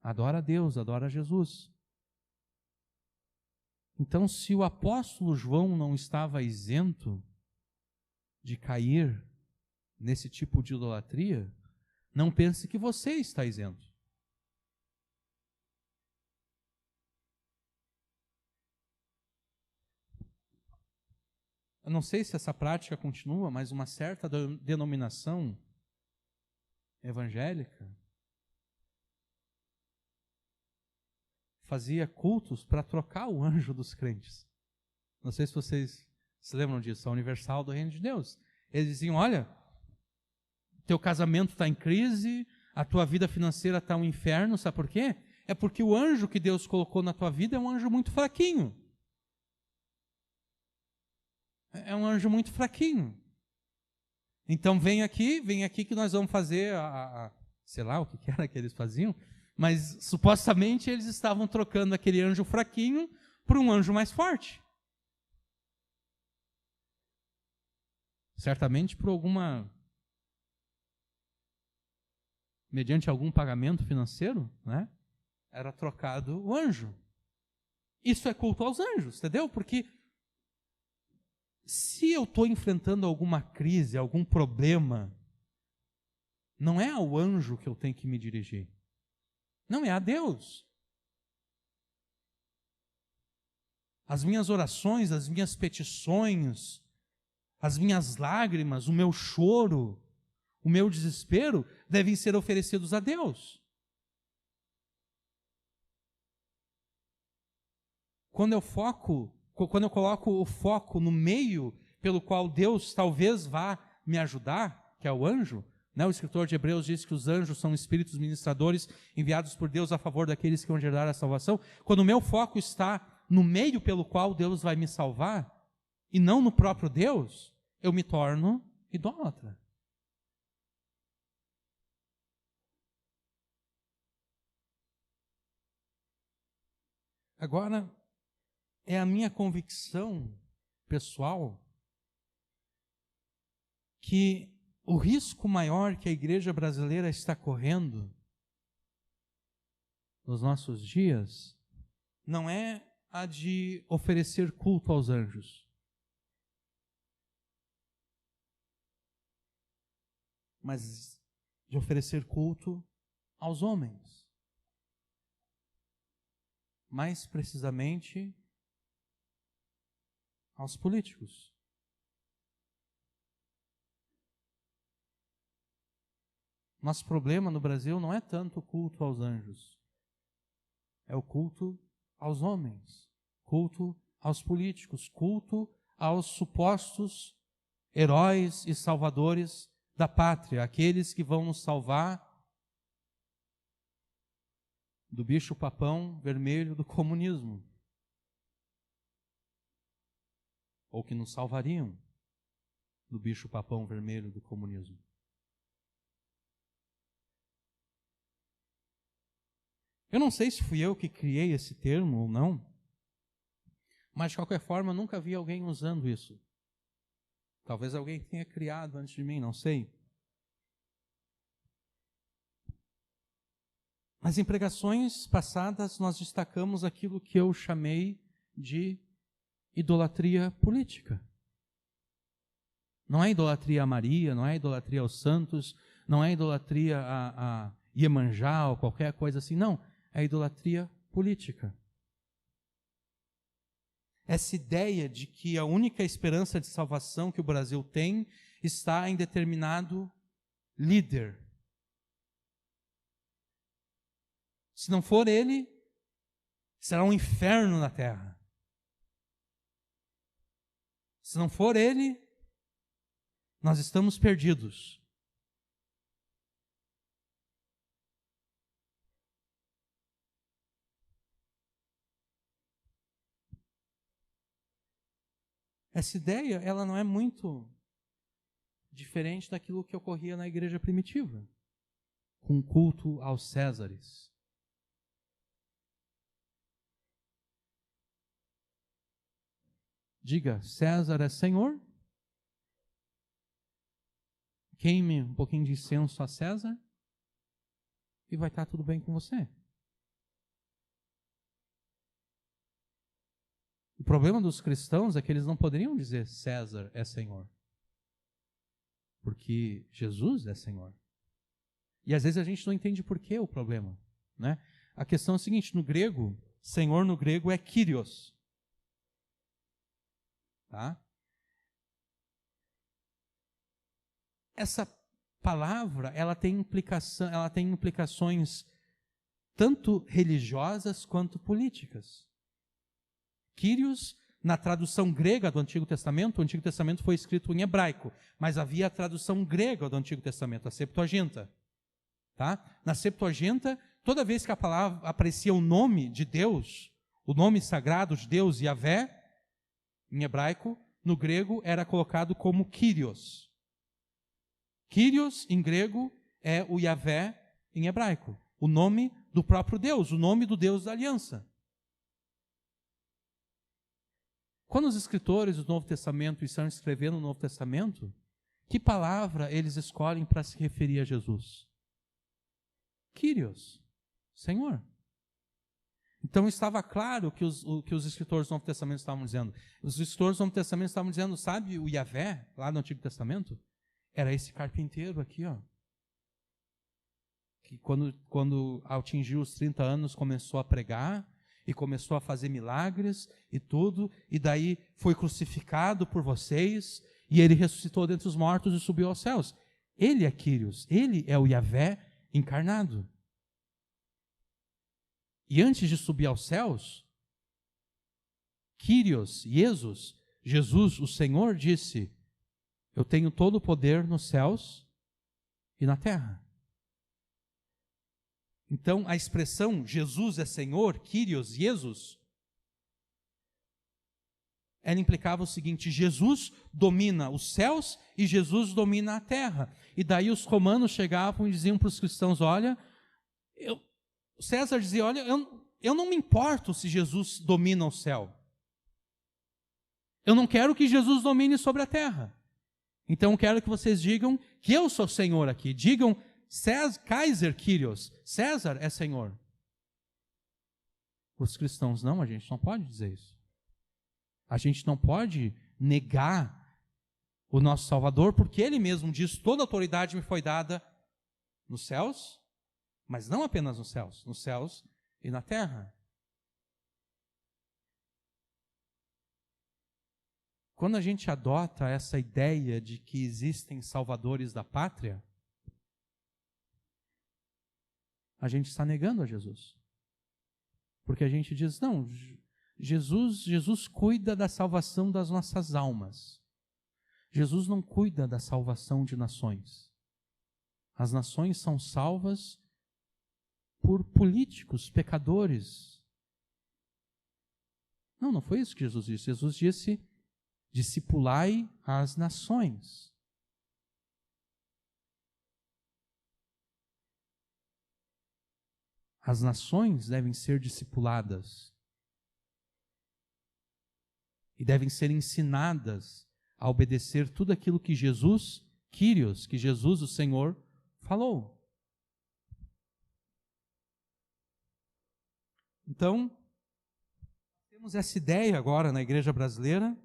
Speaker 1: Adora a Deus, adora a Jesus. Então, se o apóstolo João não estava isento de cair nesse tipo de idolatria, não pense que você está isento. Eu não sei se essa prática continua, mas uma certa denominação evangélica fazia cultos para trocar o anjo dos crentes. Não sei se vocês se lembram disso, a Universal do Reino de Deus. Eles diziam, olha, teu casamento está em crise, a tua vida financeira está um inferno, sabe por quê? É porque o anjo que Deus colocou na tua vida é um anjo muito fraquinho. É um anjo muito fraquinho. Então vem aqui que nós vamos fazer sei lá o que era que eles faziam, mas supostamente eles estavam trocando aquele anjo fraquinho por um anjo mais forte. Certamente mediante algum pagamento financeiro, né? Era trocado o anjo. Isso é culto aos anjos, entendeu? Porque se eu estou enfrentando alguma crise, algum problema, não é ao anjo que eu tenho que me dirigir. Não, é a Deus. As minhas orações, as minhas petições, as minhas lágrimas, o meu choro, o meu desespero devem ser oferecidos a Deus. Quando eu coloco o foco no meio pelo qual Deus talvez vá me ajudar, que é o anjo, né? O escritor de Hebreus diz que os anjos são espíritos ministradores enviados por Deus a favor daqueles que vão gerar a salvação. Quando o meu foco está no meio pelo qual Deus vai me salvar, e não no próprio Deus, eu me torno idólatra. Agora, é a minha convicção pessoal que o risco maior que a igreja brasileira está correndo nos nossos dias não é a de oferecer culto aos anjos, mas de oferecer culto aos homens. Mais precisamente, aos políticos. Nosso problema no Brasil não é tanto o culto aos anjos, é o culto aos homens, culto aos políticos, culto aos supostos heróis e salvadores da pátria, aqueles que vão nos salvar do bicho-papão vermelho do comunismo, ou que nos salvariam do bicho-papão vermelho do comunismo. Eu não sei se fui eu que criei esse termo ou não, mas de qualquer forma eu nunca vi alguém usando isso. Talvez alguém tenha criado antes de mim, não sei. Mas em pregações passadas nós destacamos aquilo que eu chamei de idolatria política. Não é idolatria a Maria, não é idolatria aos santos, não é idolatria a Iemanjá ou qualquer coisa assim, não. É idolatria política. Essa ideia de que a única esperança de salvação que o Brasil tem está em determinado líder. Se não for ele, será um inferno na terra. Se não for ele, nós estamos perdidos. Essa ideia, ela não é muito diferente daquilo que ocorria na igreja primitiva, com culto aos Césares. Diga, César é Senhor. Queime um pouquinho de incenso a César e vai estar tudo bem com você. O problema dos cristãos é que eles não poderiam dizer César é Senhor, porque Jesus é Senhor. E às vezes a gente não entende por que o problema, né? A questão é a seguinte, no grego, Senhor no grego é Kyrios. Tá? Essa palavra, ela tem implicações tanto religiosas quanto políticas. Kyrios, na tradução grega do Antigo Testamento, o Antigo Testamento foi escrito em hebraico, mas havia a tradução grega do Antigo Testamento, a Septuaginta. Tá? Na Septuaginta, toda vez que a palavra aparecia o nome de Deus, o nome sagrado de Deus, Yahvé, em hebraico, no grego era colocado como Kyrios. Kyrios, em grego, é o Yahvé em hebraico. O nome do próprio Deus, o nome do Deus da aliança. Quando os escritores do Novo Testamento estão escrevendo o Novo Testamento, que palavra eles escolhem para se referir a Jesus? Kyrios, Senhor. Então estava claro que os escritores do Novo Testamento estavam dizendo. Os escritores do Novo Testamento estavam dizendo, sabe o Yahvé, lá no Antigo Testamento? Era esse carpinteiro aqui, ó. Que quando atingiu os 30 anos começou a pregar e começou a fazer milagres e tudo, e daí foi crucificado por vocês, e ele ressuscitou dentre os mortos e subiu aos céus. Ele é Kyrios, ele é o Yahvé encarnado. E antes de subir aos céus, Kyrios, Jesus, o Senhor, disse, eu tenho todo o poder nos céus e na terra. Então, a expressão Jesus é Senhor, Kyrios, Jesus, ela implicava o seguinte, Jesus domina os céus e Jesus domina a terra. E daí os romanos chegavam e diziam para os cristãos, olha, César dizia, olha, eu não me importo se Jesus domina o céu. Eu não quero que Jesus domine sobre a terra. Então eu quero que vocês digam que eu sou Senhor aqui. Digam Kaiser Kyrios, César é Senhor. Os cristãos, não, a gente não pode dizer isso. A gente não pode negar o nosso Salvador, porque Ele mesmo diz, toda autoridade me foi dada nos céus, mas não apenas nos céus e na terra. Quando a gente adota essa ideia de que existem salvadores da pátria, a gente está negando a Jesus. Porque a gente diz, não, Jesus cuida da salvação das nossas almas. Jesus não cuida da salvação de nações. As nações são salvas por políticos, pecadores. Não foi isso que Jesus disse. Jesus disse, discipulai as nações. As nações devem ser discipuladas e devem ser ensinadas a obedecer tudo aquilo que Jesus, Kyrios, que Jesus, o Senhor, falou. Então, temos essa ideia agora na igreja brasileira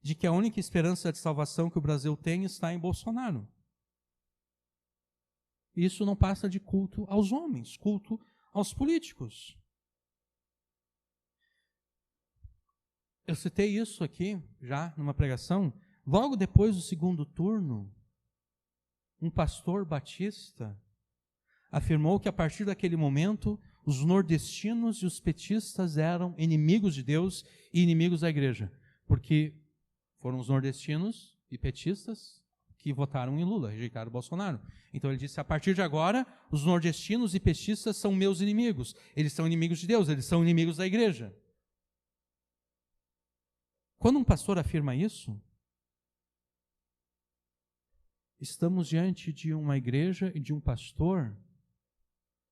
Speaker 1: de que a única esperança de salvação que o Brasil tem está em Bolsonaro. Isso não passa de culto aos homens, culto aos políticos. Eu citei isso aqui, já numa pregação, logo depois do segundo turno, um pastor batista afirmou que a partir daquele momento, os nordestinos e os petistas eram inimigos de Deus e inimigos da igreja, porque foram os nordestinos e petistas que votaram em Lula, rejeitaram o Bolsonaro. Então ele disse, a partir de agora, os nordestinos e petistas são meus inimigos. Eles são inimigos de Deus, eles são inimigos da igreja. Quando um pastor afirma isso, estamos diante de uma igreja e de um pastor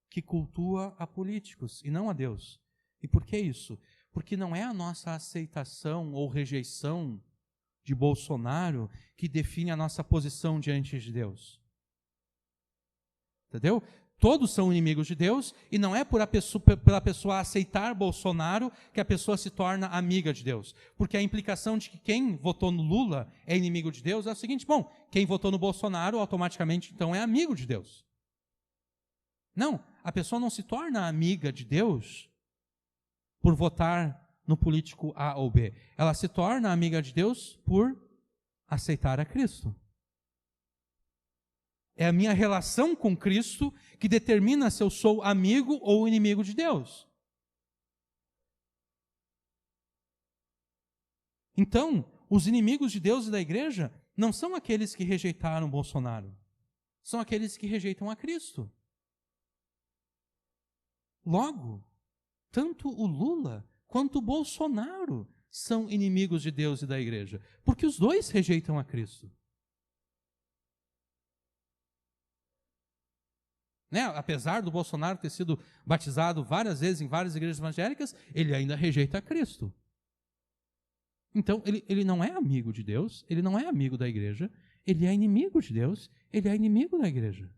Speaker 1: que cultua a políticos e não a Deus. E por que isso? Porque não é a nossa aceitação ou rejeição de Bolsonaro que define a nossa posição diante de Deus. Entendeu? Todos são inimigos de Deus e não é pela pessoa aceitar Bolsonaro que a pessoa se torna amiga de Deus. Porque a implicação de que quem votou no Lula é inimigo de Deus é o seguinte, bom, quem votou no Bolsonaro automaticamente então é amigo de Deus. Não, a pessoa não se torna amiga de Deus por votar no político A ou B. Ela se torna amiga de Deus por aceitar a Cristo. É a minha relação com Cristo que determina se eu sou amigo ou inimigo de Deus. Então, os inimigos de Deus e da igreja não são aqueles que rejeitaram Bolsonaro. São aqueles que rejeitam a Cristo. Logo, tanto o Lula quanto o Bolsonaro são inimigos de Deus e da igreja, porque os dois rejeitam a Cristo. Né? Apesar do Bolsonaro ter sido batizado várias vezes em várias igrejas evangélicas, ele ainda rejeita a Cristo. Então, ele não é amigo de Deus, ele não é amigo da igreja, ele é inimigo de Deus, ele é inimigo da igreja.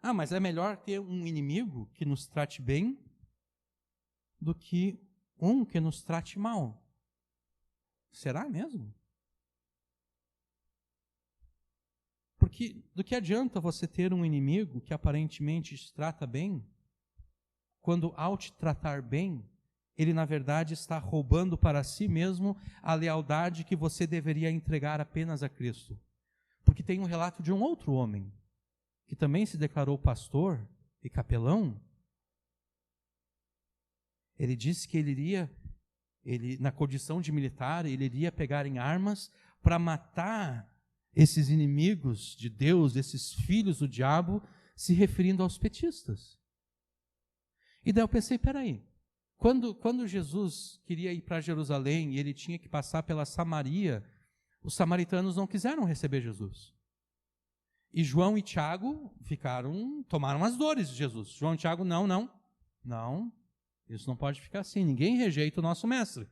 Speaker 1: Ah, mas é melhor ter um inimigo que nos trate bem do que um que nos trate mal. Será mesmo? Porque do que adianta você ter um inimigo que aparentemente te trata bem, quando ao te tratar bem, ele na verdade está roubando para si mesmo a lealdade que você deveria entregar apenas a Cristo. Porque tem um relato de um outro homem, que também se declarou pastor e capelão. Ele disse que na condição de militar, ele iria pegar em armas para matar esses inimigos de Deus, esses filhos do diabo, se referindo aos petistas. E daí eu pensei, peraí, quando Jesus queria ir para Jerusalém e ele tinha que passar pela Samaria, os samaritanos não quiseram receber Jesus. E João e Tiago tomaram as dores de Jesus. João e Tiago, não, isso não pode ficar assim, ninguém rejeita o nosso mestre.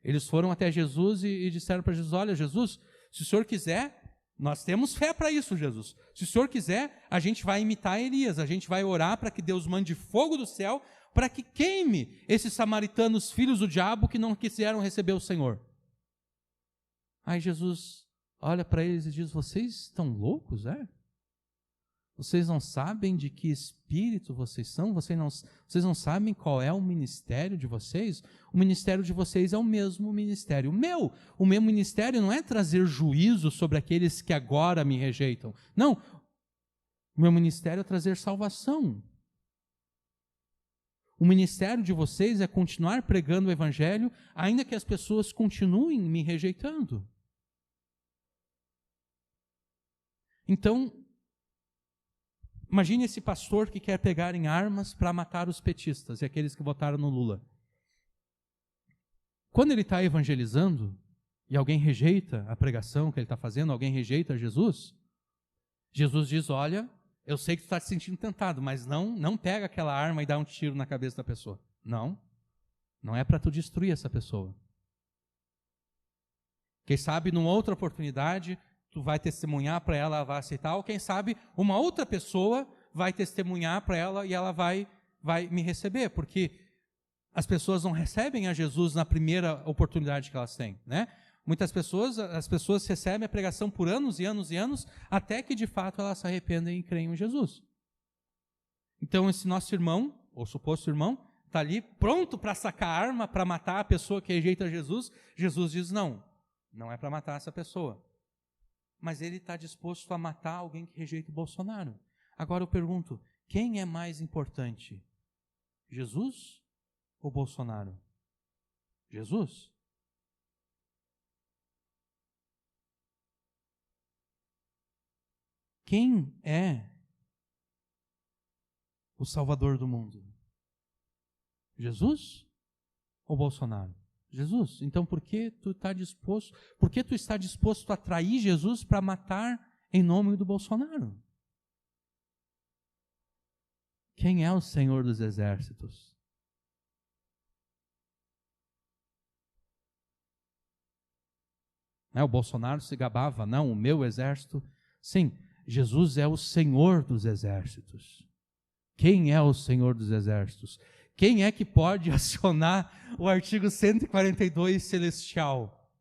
Speaker 1: Eles foram até Jesus e disseram para Jesus, olha Jesus, se o senhor quiser, nós temos fé para isso, Jesus. Se o senhor quiser, a gente vai imitar Elias, a gente vai orar para que Deus mande fogo do céu para que queime esses samaritanos, filhos do diabo, que não quiseram receber o Senhor. Aí Jesus olha para eles e diz, vocês estão loucos, é? Vocês não sabem de que espírito vocês são? Vocês não sabem qual é o ministério de vocês? O ministério de vocês é o mesmo ministério. O meu ministério não é trazer juízo sobre aqueles que agora me rejeitam. Não, o meu ministério é trazer salvação. O ministério de vocês é continuar pregando o evangelho, ainda que as pessoas continuem me rejeitando. Então, imagine esse pastor que quer pegar em armas para matar os petistas e aqueles que votaram no Lula. Quando ele está evangelizando e alguém rejeita a pregação que ele está fazendo, alguém rejeita Jesus, Jesus diz, olha, eu sei que tu está te sentindo tentado, mas não pega aquela arma e dá um tiro na cabeça da pessoa. Não é para tu destruir essa pessoa. Quem sabe, numa outra oportunidade, tu vai testemunhar para ela, ela vai aceitar, ou quem sabe uma outra pessoa vai testemunhar para ela e ela vai me receber, porque as pessoas não recebem a Jesus na primeira oportunidade que elas têm, né? As pessoas recebem a pregação por anos e anos e anos, até que de fato elas se arrependem e creem em Jesus. Então esse nosso irmão, ou suposto irmão, está ali pronto para sacar a arma, para matar a pessoa que rejeita Jesus. Jesus diz, não é para matar essa pessoa. Mas ele está disposto a matar alguém que rejeita o Bolsonaro. Agora eu pergunto, quem é mais importante? Jesus ou Bolsonaro? Jesus. Quem é o Salvador do mundo? Jesus ou Bolsonaro? Jesus. Então por que tu está disposto a trair Jesus para matar em nome do Bolsonaro? Quem é o Senhor dos Exércitos? O Bolsonaro se gabava, o meu exército. Sim, Jesus é o Senhor dos Exércitos. Quem é o Senhor dos Exércitos? Quem é que pode acionar o artigo 142 celestial?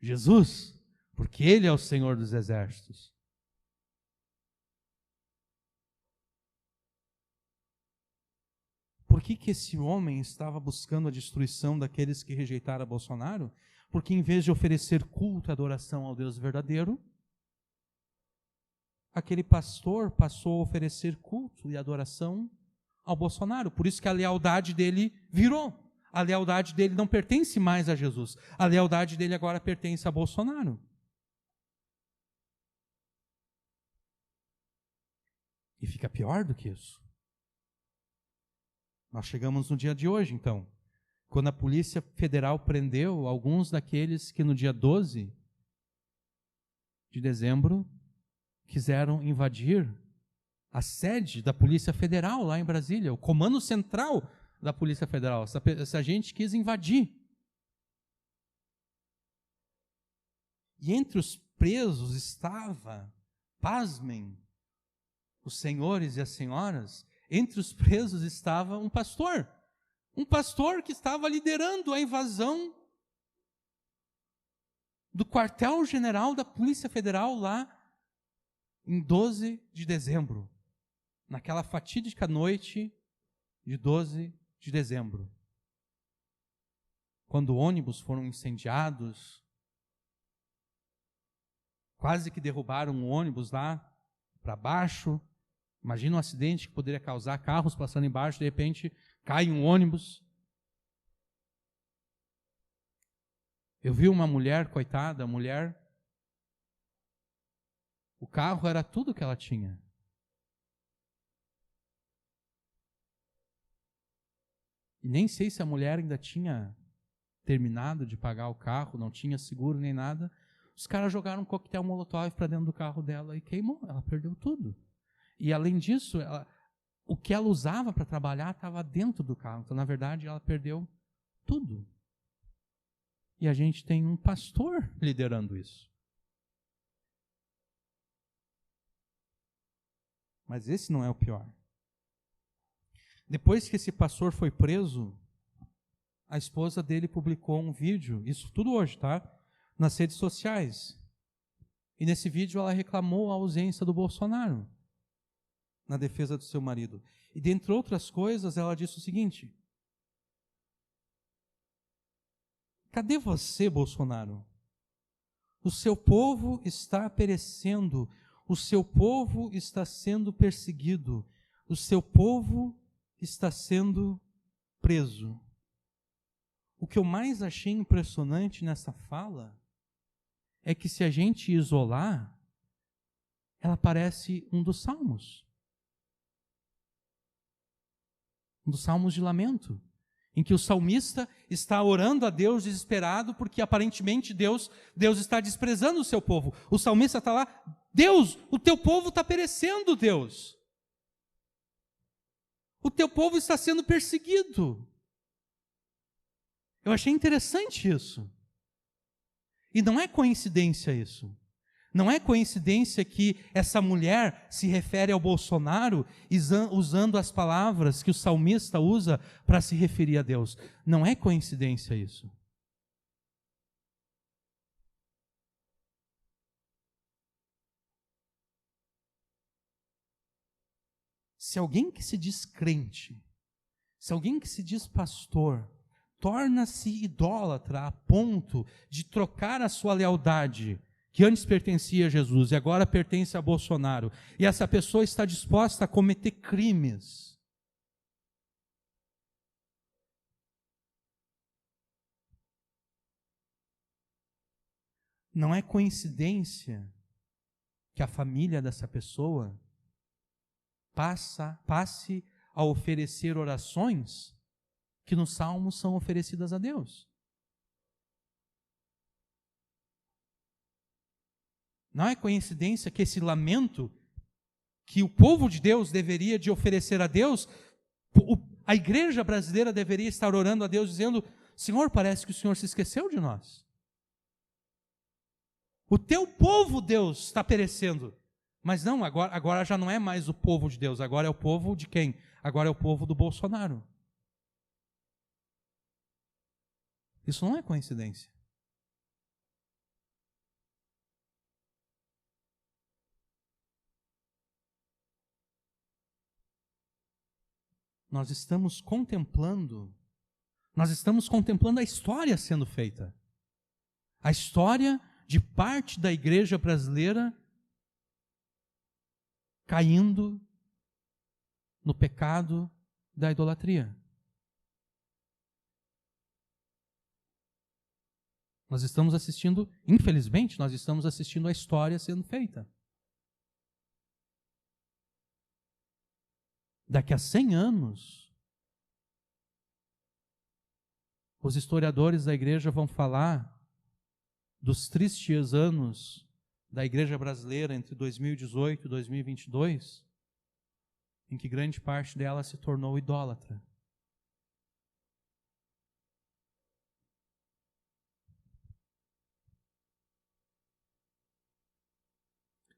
Speaker 1: Jesus, porque Ele é o Senhor dos Exércitos. Por que esse homem estava buscando a destruição daqueles que rejeitaram Bolsonaro? Porque em vez de oferecer culto e adoração ao Deus verdadeiro, aquele pastor passou a oferecer culto e adoração ao Bolsonaro. Por isso que a lealdade dele virou. A lealdade dele não pertence mais a Jesus. A lealdade dele agora pertence a Bolsonaro. E fica pior do que isso. Nós chegamos no dia de hoje, então, quando a Polícia Federal prendeu alguns daqueles que no dia 12 de dezembro quiseram invadir a sede da Polícia Federal lá em Brasília, o comando central da Polícia Federal. Essa gente quis invadir. E entre os presos estava, pasmem, os senhores e as senhoras, entre os presos estava um pastor que estava liderando a invasão do quartel-general da Polícia Federal lá em 12 de dezembro, naquela fatídica noite de 12 de dezembro, quando ônibus foram incendiados, quase que derrubaram um ônibus lá para baixo. Imagina um acidente que poderia causar carros passando embaixo, de repente cai um ônibus. Eu vi uma mulher, coitada, o carro era tudo que ela tinha. E nem sei se a mulher ainda tinha terminado de pagar o carro, não tinha seguro nem nada. Os caras jogaram um coquetel molotov para dentro do carro dela e queimou, ela perdeu tudo. E além disso, o que ela usava para trabalhar estava dentro do carro. Então, na verdade, ela perdeu tudo. E a gente tem um pastor liderando isso. Mas esse não é o pior. Depois que esse pastor foi preso, a esposa dele publicou um vídeo, isso tudo hoje, tá? Nas redes sociais. E nesse vídeo ela reclamou a ausência do Bolsonaro na defesa do seu marido. E dentre outras coisas, ela disse o seguinte: cadê você, Bolsonaro? O seu povo está perecendo, o seu povo está sendo perseguido, o seu povo está sendo preso. O que eu mais achei impressionante nessa fala é que, se a gente isolar, ela parece um dos salmos. Um dos salmos de lamento, em que o salmista está orando a Deus desesperado, porque aparentemente Deus está desprezando o seu povo. O salmista está lá: Deus, o teu povo está perecendo, Deus. O teu povo está sendo perseguido. Eu achei interessante isso. E não é coincidência isso. Não é coincidência que essa mulher se refere ao Bolsonaro usando as palavras que o salmista usa para se referir a Deus. Não é coincidência isso. Se alguém que se diz crente, se alguém que se diz pastor, torna-se idólatra a ponto de trocar a sua lealdade, que antes pertencia a Jesus e agora pertence a Bolsonaro, e essa pessoa está disposta a cometer crimes, não é coincidência que a família dessa pessoa passe a oferecer orações que nos salmos são oferecidas a Deus. Não é coincidência que esse lamento que o povo de Deus deveria de oferecer a Deus, a igreja brasileira deveria estar orando a Deus dizendo: Senhor, parece que o Senhor se esqueceu de nós. O teu povo, Deus, está perecendo. Mas não, agora já não é mais o povo de Deus, agora é o povo de quem? Agora é o povo do Bolsonaro. Isso não é coincidência. Nós estamos contemplando a história sendo feita. A história de parte da igreja brasileira caindo no pecado da idolatria. Nós estamos assistindo, infelizmente, nós estamos assistindo a história sendo feita. Daqui a 100 anos, os historiadores da igreja vão falar dos tristes anos da igreja brasileira entre 2018 e 2022, em que grande parte dela se tornou idólatra.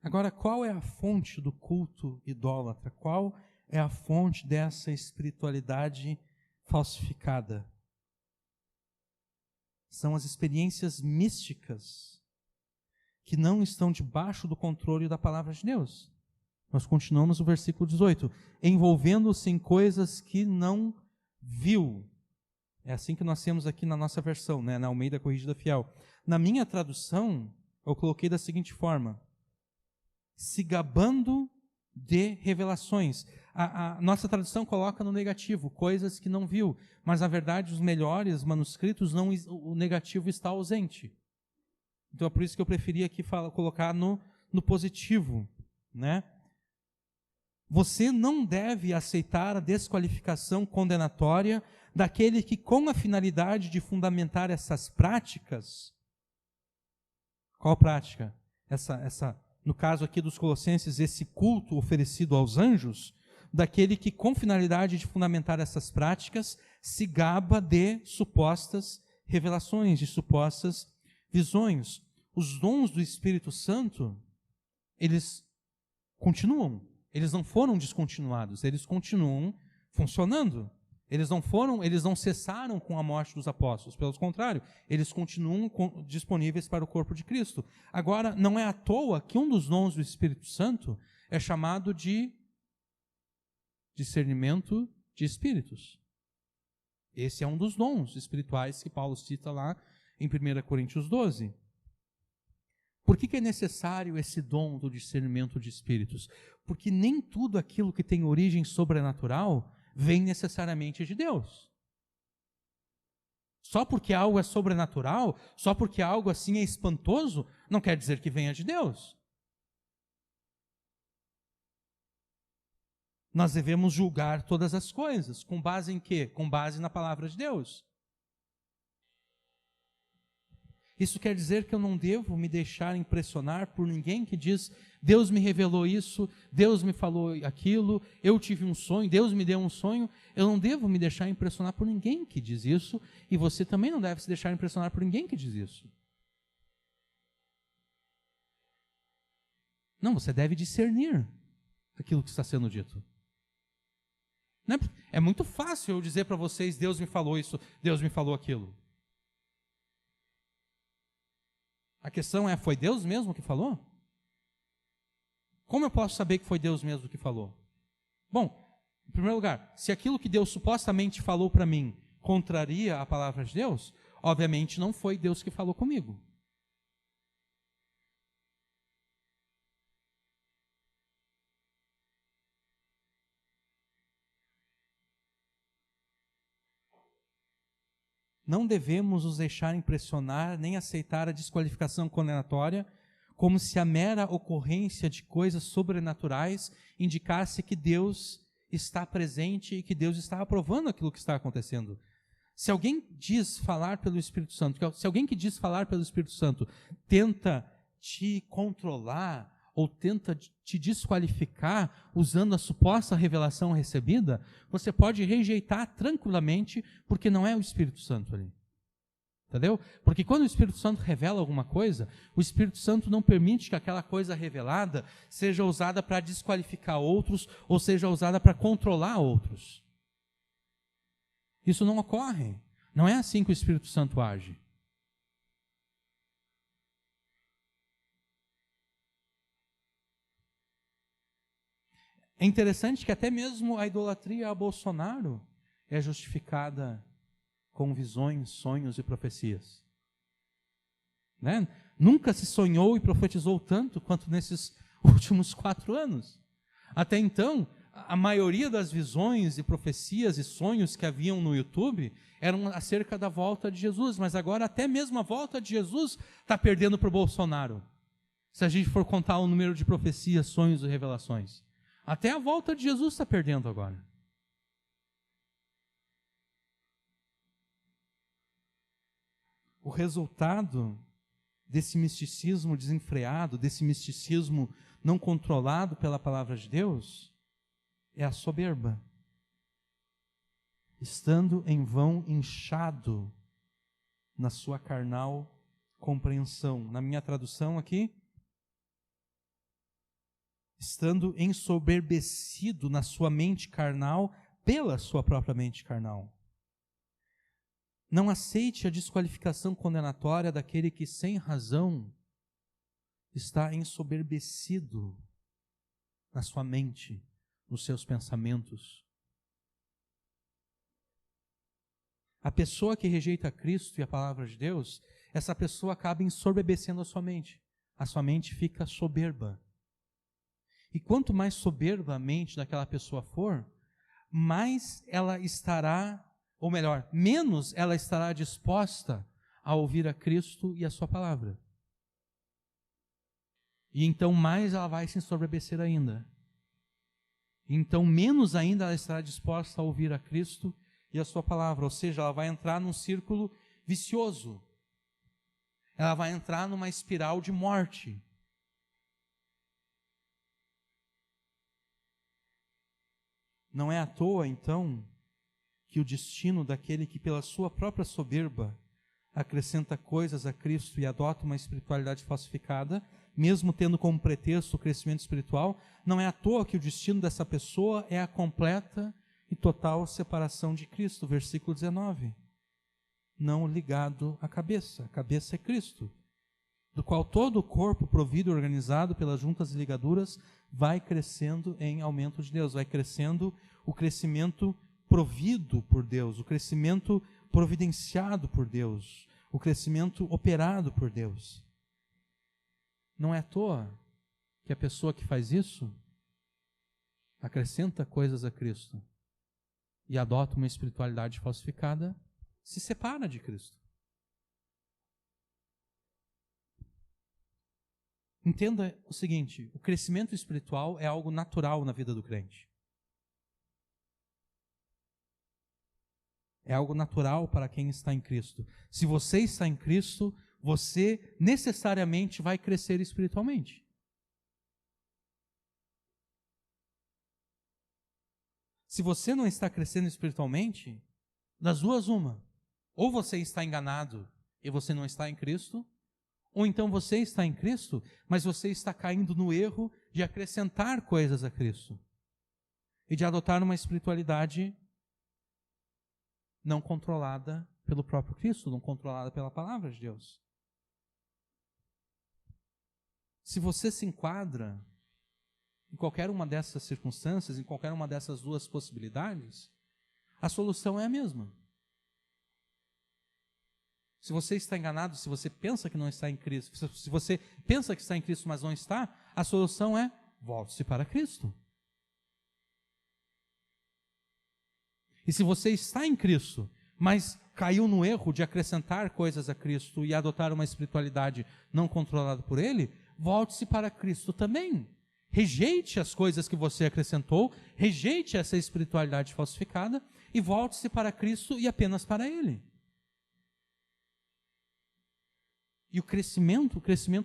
Speaker 1: Agora, qual é a fonte do culto idólatra? Qual é a fonte dessa espiritualidade falsificada? São as experiências místicas que não estão debaixo do controle da palavra de Deus. Nós continuamos no versículo 18. Envolvendo-se em coisas que não viu. É assim que nós temos aqui na nossa versão, né? Na Almeida Corrigida Fiel. Na minha tradução, eu coloquei da seguinte forma: se gabando de revelações. A nossa tradução coloca no negativo, coisas que não viu, mas na verdade os melhores manuscritos, o negativo está ausente. Então é por isso que eu preferi aqui colocar no positivo, né? Você não deve aceitar a desqualificação condenatória daquele que, com a finalidade de fundamentar essas práticas, qual prática? No caso aqui dos Colossenses, esse culto oferecido aos anjos, daquele que, com finalidade de fundamentar essas práticas, se gaba de supostas revelações, de supostas visões. Os dons do Espírito Santo, eles continuam, eles não foram descontinuados, eles continuam funcionando. Eles não cessaram com a morte dos apóstolos, pelo contrário, eles continuam disponíveis para o corpo de Cristo. Agora, não é à toa que um dos dons do Espírito Santo é chamado de discernimento de espíritos. Esse é um dos dons espirituais que Paulo cita lá em 1 Coríntios 12. Por que é necessário esse dom do discernimento de espíritos? Porque nem tudo aquilo que tem origem sobrenatural vem necessariamente de Deus. Só porque algo é sobrenatural, só porque algo assim é espantoso, não quer dizer que venha de Deus. Nós devemos julgar todas as coisas. Com base em quê? Com base na palavra de Deus. Isso quer dizer que eu não devo me deixar impressionar por ninguém que diz: Deus me revelou isso, Deus me falou aquilo, eu tive um sonho, Deus me deu um sonho. Eu não devo me deixar impressionar por ninguém que diz isso, e você também não deve se deixar impressionar por ninguém que diz isso. Não, você deve discernir aquilo que está sendo dito. É muito fácil eu dizer para vocês: Deus me falou isso, Deus me falou aquilo. A questão é, foi Deus mesmo que falou? Como eu posso saber que foi Deus mesmo que falou? Bom, em primeiro lugar, se aquilo que Deus supostamente falou para mim contraria a palavra de Deus, obviamente não foi Deus que falou comigo. Não devemos nos deixar impressionar nem aceitar a desqualificação condenatória como se a mera ocorrência de coisas sobrenaturais indicasse que Deus está presente e que Deus está aprovando aquilo que está acontecendo. Se alguém diz falar pelo Espírito Santo, se alguém que diz falar pelo Espírito Santo tenta te controlar ou tenta te desqualificar usando a suposta revelação recebida, você pode rejeitar tranquilamente, porque não é o Espírito Santo ali. Entendeu? Porque quando o Espírito Santo revela alguma coisa, o Espírito Santo não permite que aquela coisa revelada seja usada para desqualificar outros ou seja usada para controlar outros. Isso não ocorre. Não é assim que o Espírito Santo age. É interessante que até mesmo a idolatria a Bolsonaro é justificada com visões, sonhos e profecias. Né? Nunca se sonhou e profetizou tanto quanto nesses últimos 4 anos. Até então, a maioria das visões e profecias e sonhos que haviam no YouTube eram acerca da volta de Jesus, mas agora até mesmo a volta de Jesus está perdendo para o Bolsonaro. Se a gente for contar o número de profecias, sonhos e revelações. Até a volta de Jesus está perdendo agora. O resultado desse misticismo desenfreado, desse misticismo não controlado pela palavra de Deus, é a soberba. Estando em vão inchado na sua carnal compreensão. Na minha tradução aqui, estando ensoberbecido na sua mente carnal pela sua própria mente carnal. Não aceite a desqualificação condenatória daquele que, sem razão, está ensoberbecido na sua mente, nos seus pensamentos. A pessoa que rejeita Cristo e a palavra de Deus, essa pessoa acaba ensoberbecendo a sua mente. A sua mente fica soberba. E quanto mais soberba a mente daquela pessoa for, mais ela estará, ou melhor, menos ela estará disposta a ouvir a Cristo e a sua palavra. E então mais ela vai se ensoberbecer ainda. Então menos ainda ela estará disposta a ouvir a Cristo e a sua palavra. Ou seja, ela vai entrar num círculo vicioso. Ela vai entrar numa espiral de morte. Não é à toa, então, que o destino daquele que pela sua própria soberba acrescenta coisas a Cristo e adota uma espiritualidade falsificada, mesmo tendo como pretexto o crescimento espiritual, não é à toa que o destino dessa pessoa é a completa e total separação de Cristo. Versículo 19. Não ligado à cabeça. A cabeça é Cristo, do qual todo o corpo, provido e organizado pelas juntas e ligaduras, vai crescendo em aumento de Deus, vai crescendo o crescimento provido por Deus, o crescimento providenciado por Deus, o crescimento operado por Deus. Não é à toa que a pessoa que faz isso acrescenta coisas a Cristo e adota uma espiritualidade falsificada, se separa de Cristo. Entenda o seguinte, o crescimento espiritual é algo natural na vida do crente. É algo natural para quem está em Cristo. Se você está em Cristo, você necessariamente vai crescer espiritualmente. Se você não está crescendo espiritualmente, das duas uma. Ou você está enganado e você não está em Cristo, ou então você está em Cristo, mas você está caindo no erro de acrescentar coisas a Cristo e de adotar uma espiritualidade não controlada pelo próprio Cristo, não controlada pela palavra de Deus. Se você se enquadra em qualquer uma dessas circunstâncias, em qualquer uma dessas duas possibilidades, a solução é a mesma. Se você está enganado, se você pensa que não está em Cristo, se você pensa que está em Cristo, mas não está, a solução é volte-se para Cristo. E se você está em Cristo, mas caiu no erro de acrescentar coisas a Cristo e adotar uma espiritualidade não controlada por Ele, volte-se para Cristo também. Rejeite as coisas que você acrescentou, rejeite essa espiritualidade falsificada e volte-se para Cristo e apenas para Ele. E o crescimento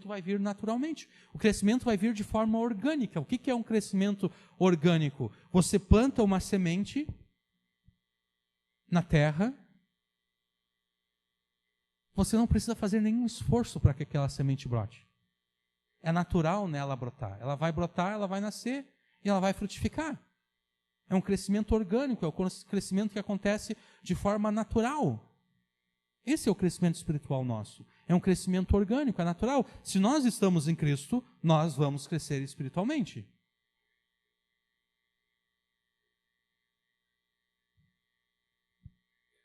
Speaker 1: vai vir naturalmente. O crescimento vai vir de forma orgânica. O que é um crescimento orgânico? Você planta uma semente na terra, você não precisa fazer nenhum esforço para que aquela semente brote. É natural nela brotar. Ela vai brotar, ela vai nascer e ela vai frutificar. É um crescimento orgânico, é o crescimento que acontece de forma natural. Esse é o crescimento espiritual nosso. É um crescimento orgânico, é natural. Se nós estamos em Cristo, nós vamos crescer espiritualmente.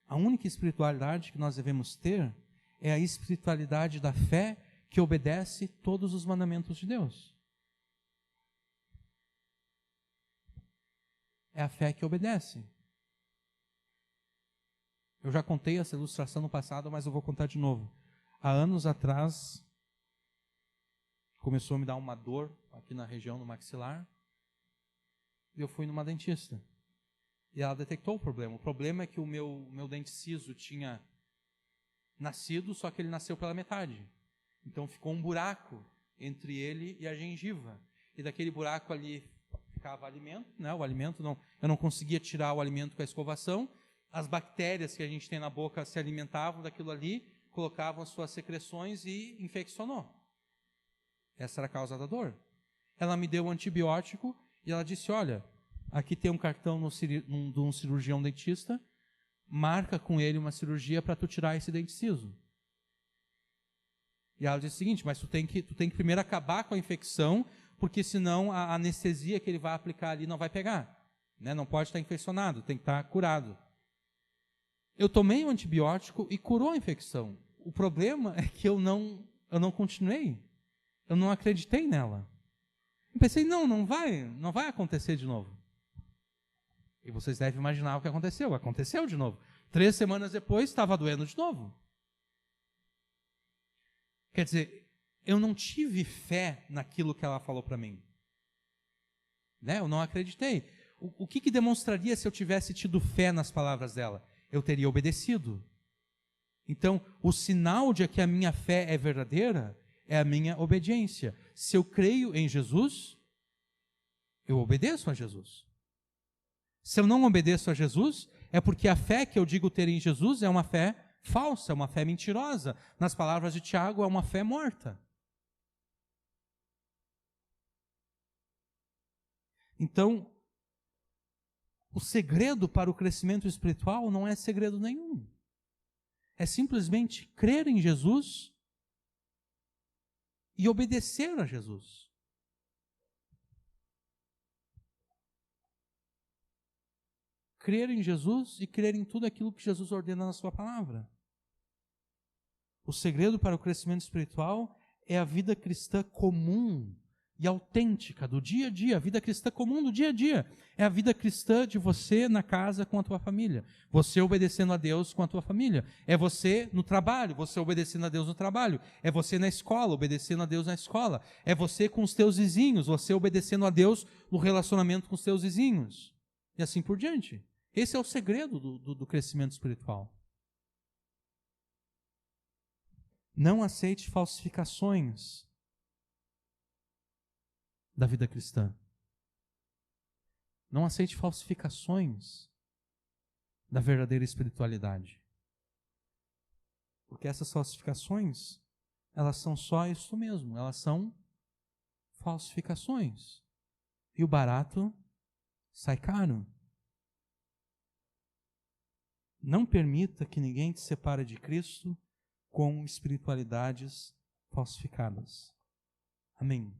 Speaker 1: A única espiritualidade que nós devemos ter é a espiritualidade da fé que obedece todos os mandamentos de Deus. É a fé que obedece. Eu já contei essa ilustração no passado, mas eu vou contar de novo. Há anos atrás, começou a me dar uma dor aqui na região do maxilar. eu fui numa dentista. E ela detectou o problema. O problema é que o meu dente siso tinha nascido, só que ele nasceu pela metade. Então ficou um buraco entre ele e a gengiva. E daquele buraco ali ficava alimento, né? O alimento eu não conseguia tirar o alimento com a escovação. As bactérias que a gente tem na boca se alimentavam daquilo ali, colocavam suas secreções e infeccionou. Essa era a causa da dor. Ela me deu um antibiótico e ela disse, olha, aqui tem um cartão de um cirurgião dentista, marca com ele uma cirurgia para tu tirar esse dente siso. E ela disse o seguinte, mas tu tem que primeiro acabar com a infecção, porque senão a anestesia que ele vai aplicar ali não vai pegar. Né? Não pode estar infeccionado, tem que estar curado. Eu tomei o antibiótico e curou a infecção. O problema é que eu não continuei. Eu não acreditei nela. Eu pensei, não vai acontecer de novo. E vocês devem imaginar o que aconteceu. Aconteceu de novo. 3 semanas depois, estava doendo de novo. Quer dizer, eu não tive fé naquilo que ela falou para mim. Né? Eu não acreditei. O que demonstraria se eu tivesse tido fé nas palavras dela? Eu teria obedecido. Então, o sinal de que a minha fé é verdadeira é a minha obediência. Se eu creio em Jesus, eu obedeço a Jesus. Se eu não obedeço a Jesus, é porque a fé que eu digo ter em Jesus é uma fé falsa, é uma fé mentirosa. Nas palavras de Tiago, é uma fé morta. Então, o segredo para o crescimento espiritual não é segredo nenhum. É simplesmente crer em Jesus e obedecer a Jesus. Crer em Jesus e crer em tudo aquilo que Jesus ordena na sua palavra. O segredo para o crescimento espiritual é a vida cristã comum e autêntica do dia a dia, a vida cristã comum do dia a dia. É a vida cristã de você na casa com a tua família, você obedecendo a Deus com a tua família. É você no trabalho, você obedecendo a Deus no trabalho. É você na escola, obedecendo a Deus na escola. É você com os teus vizinhos, você obedecendo a Deus no relacionamento com os teus vizinhos. E assim por diante. Esse é o segredo do crescimento espiritual. Não aceite falsificações da vida cristã. Não aceite falsificações da verdadeira espiritualidade. Porque essas falsificações, elas são só isso mesmo, elas são falsificações. E o barato sai caro. Não permita que ninguém te separe de Cristo com espiritualidades falsificadas. Amém.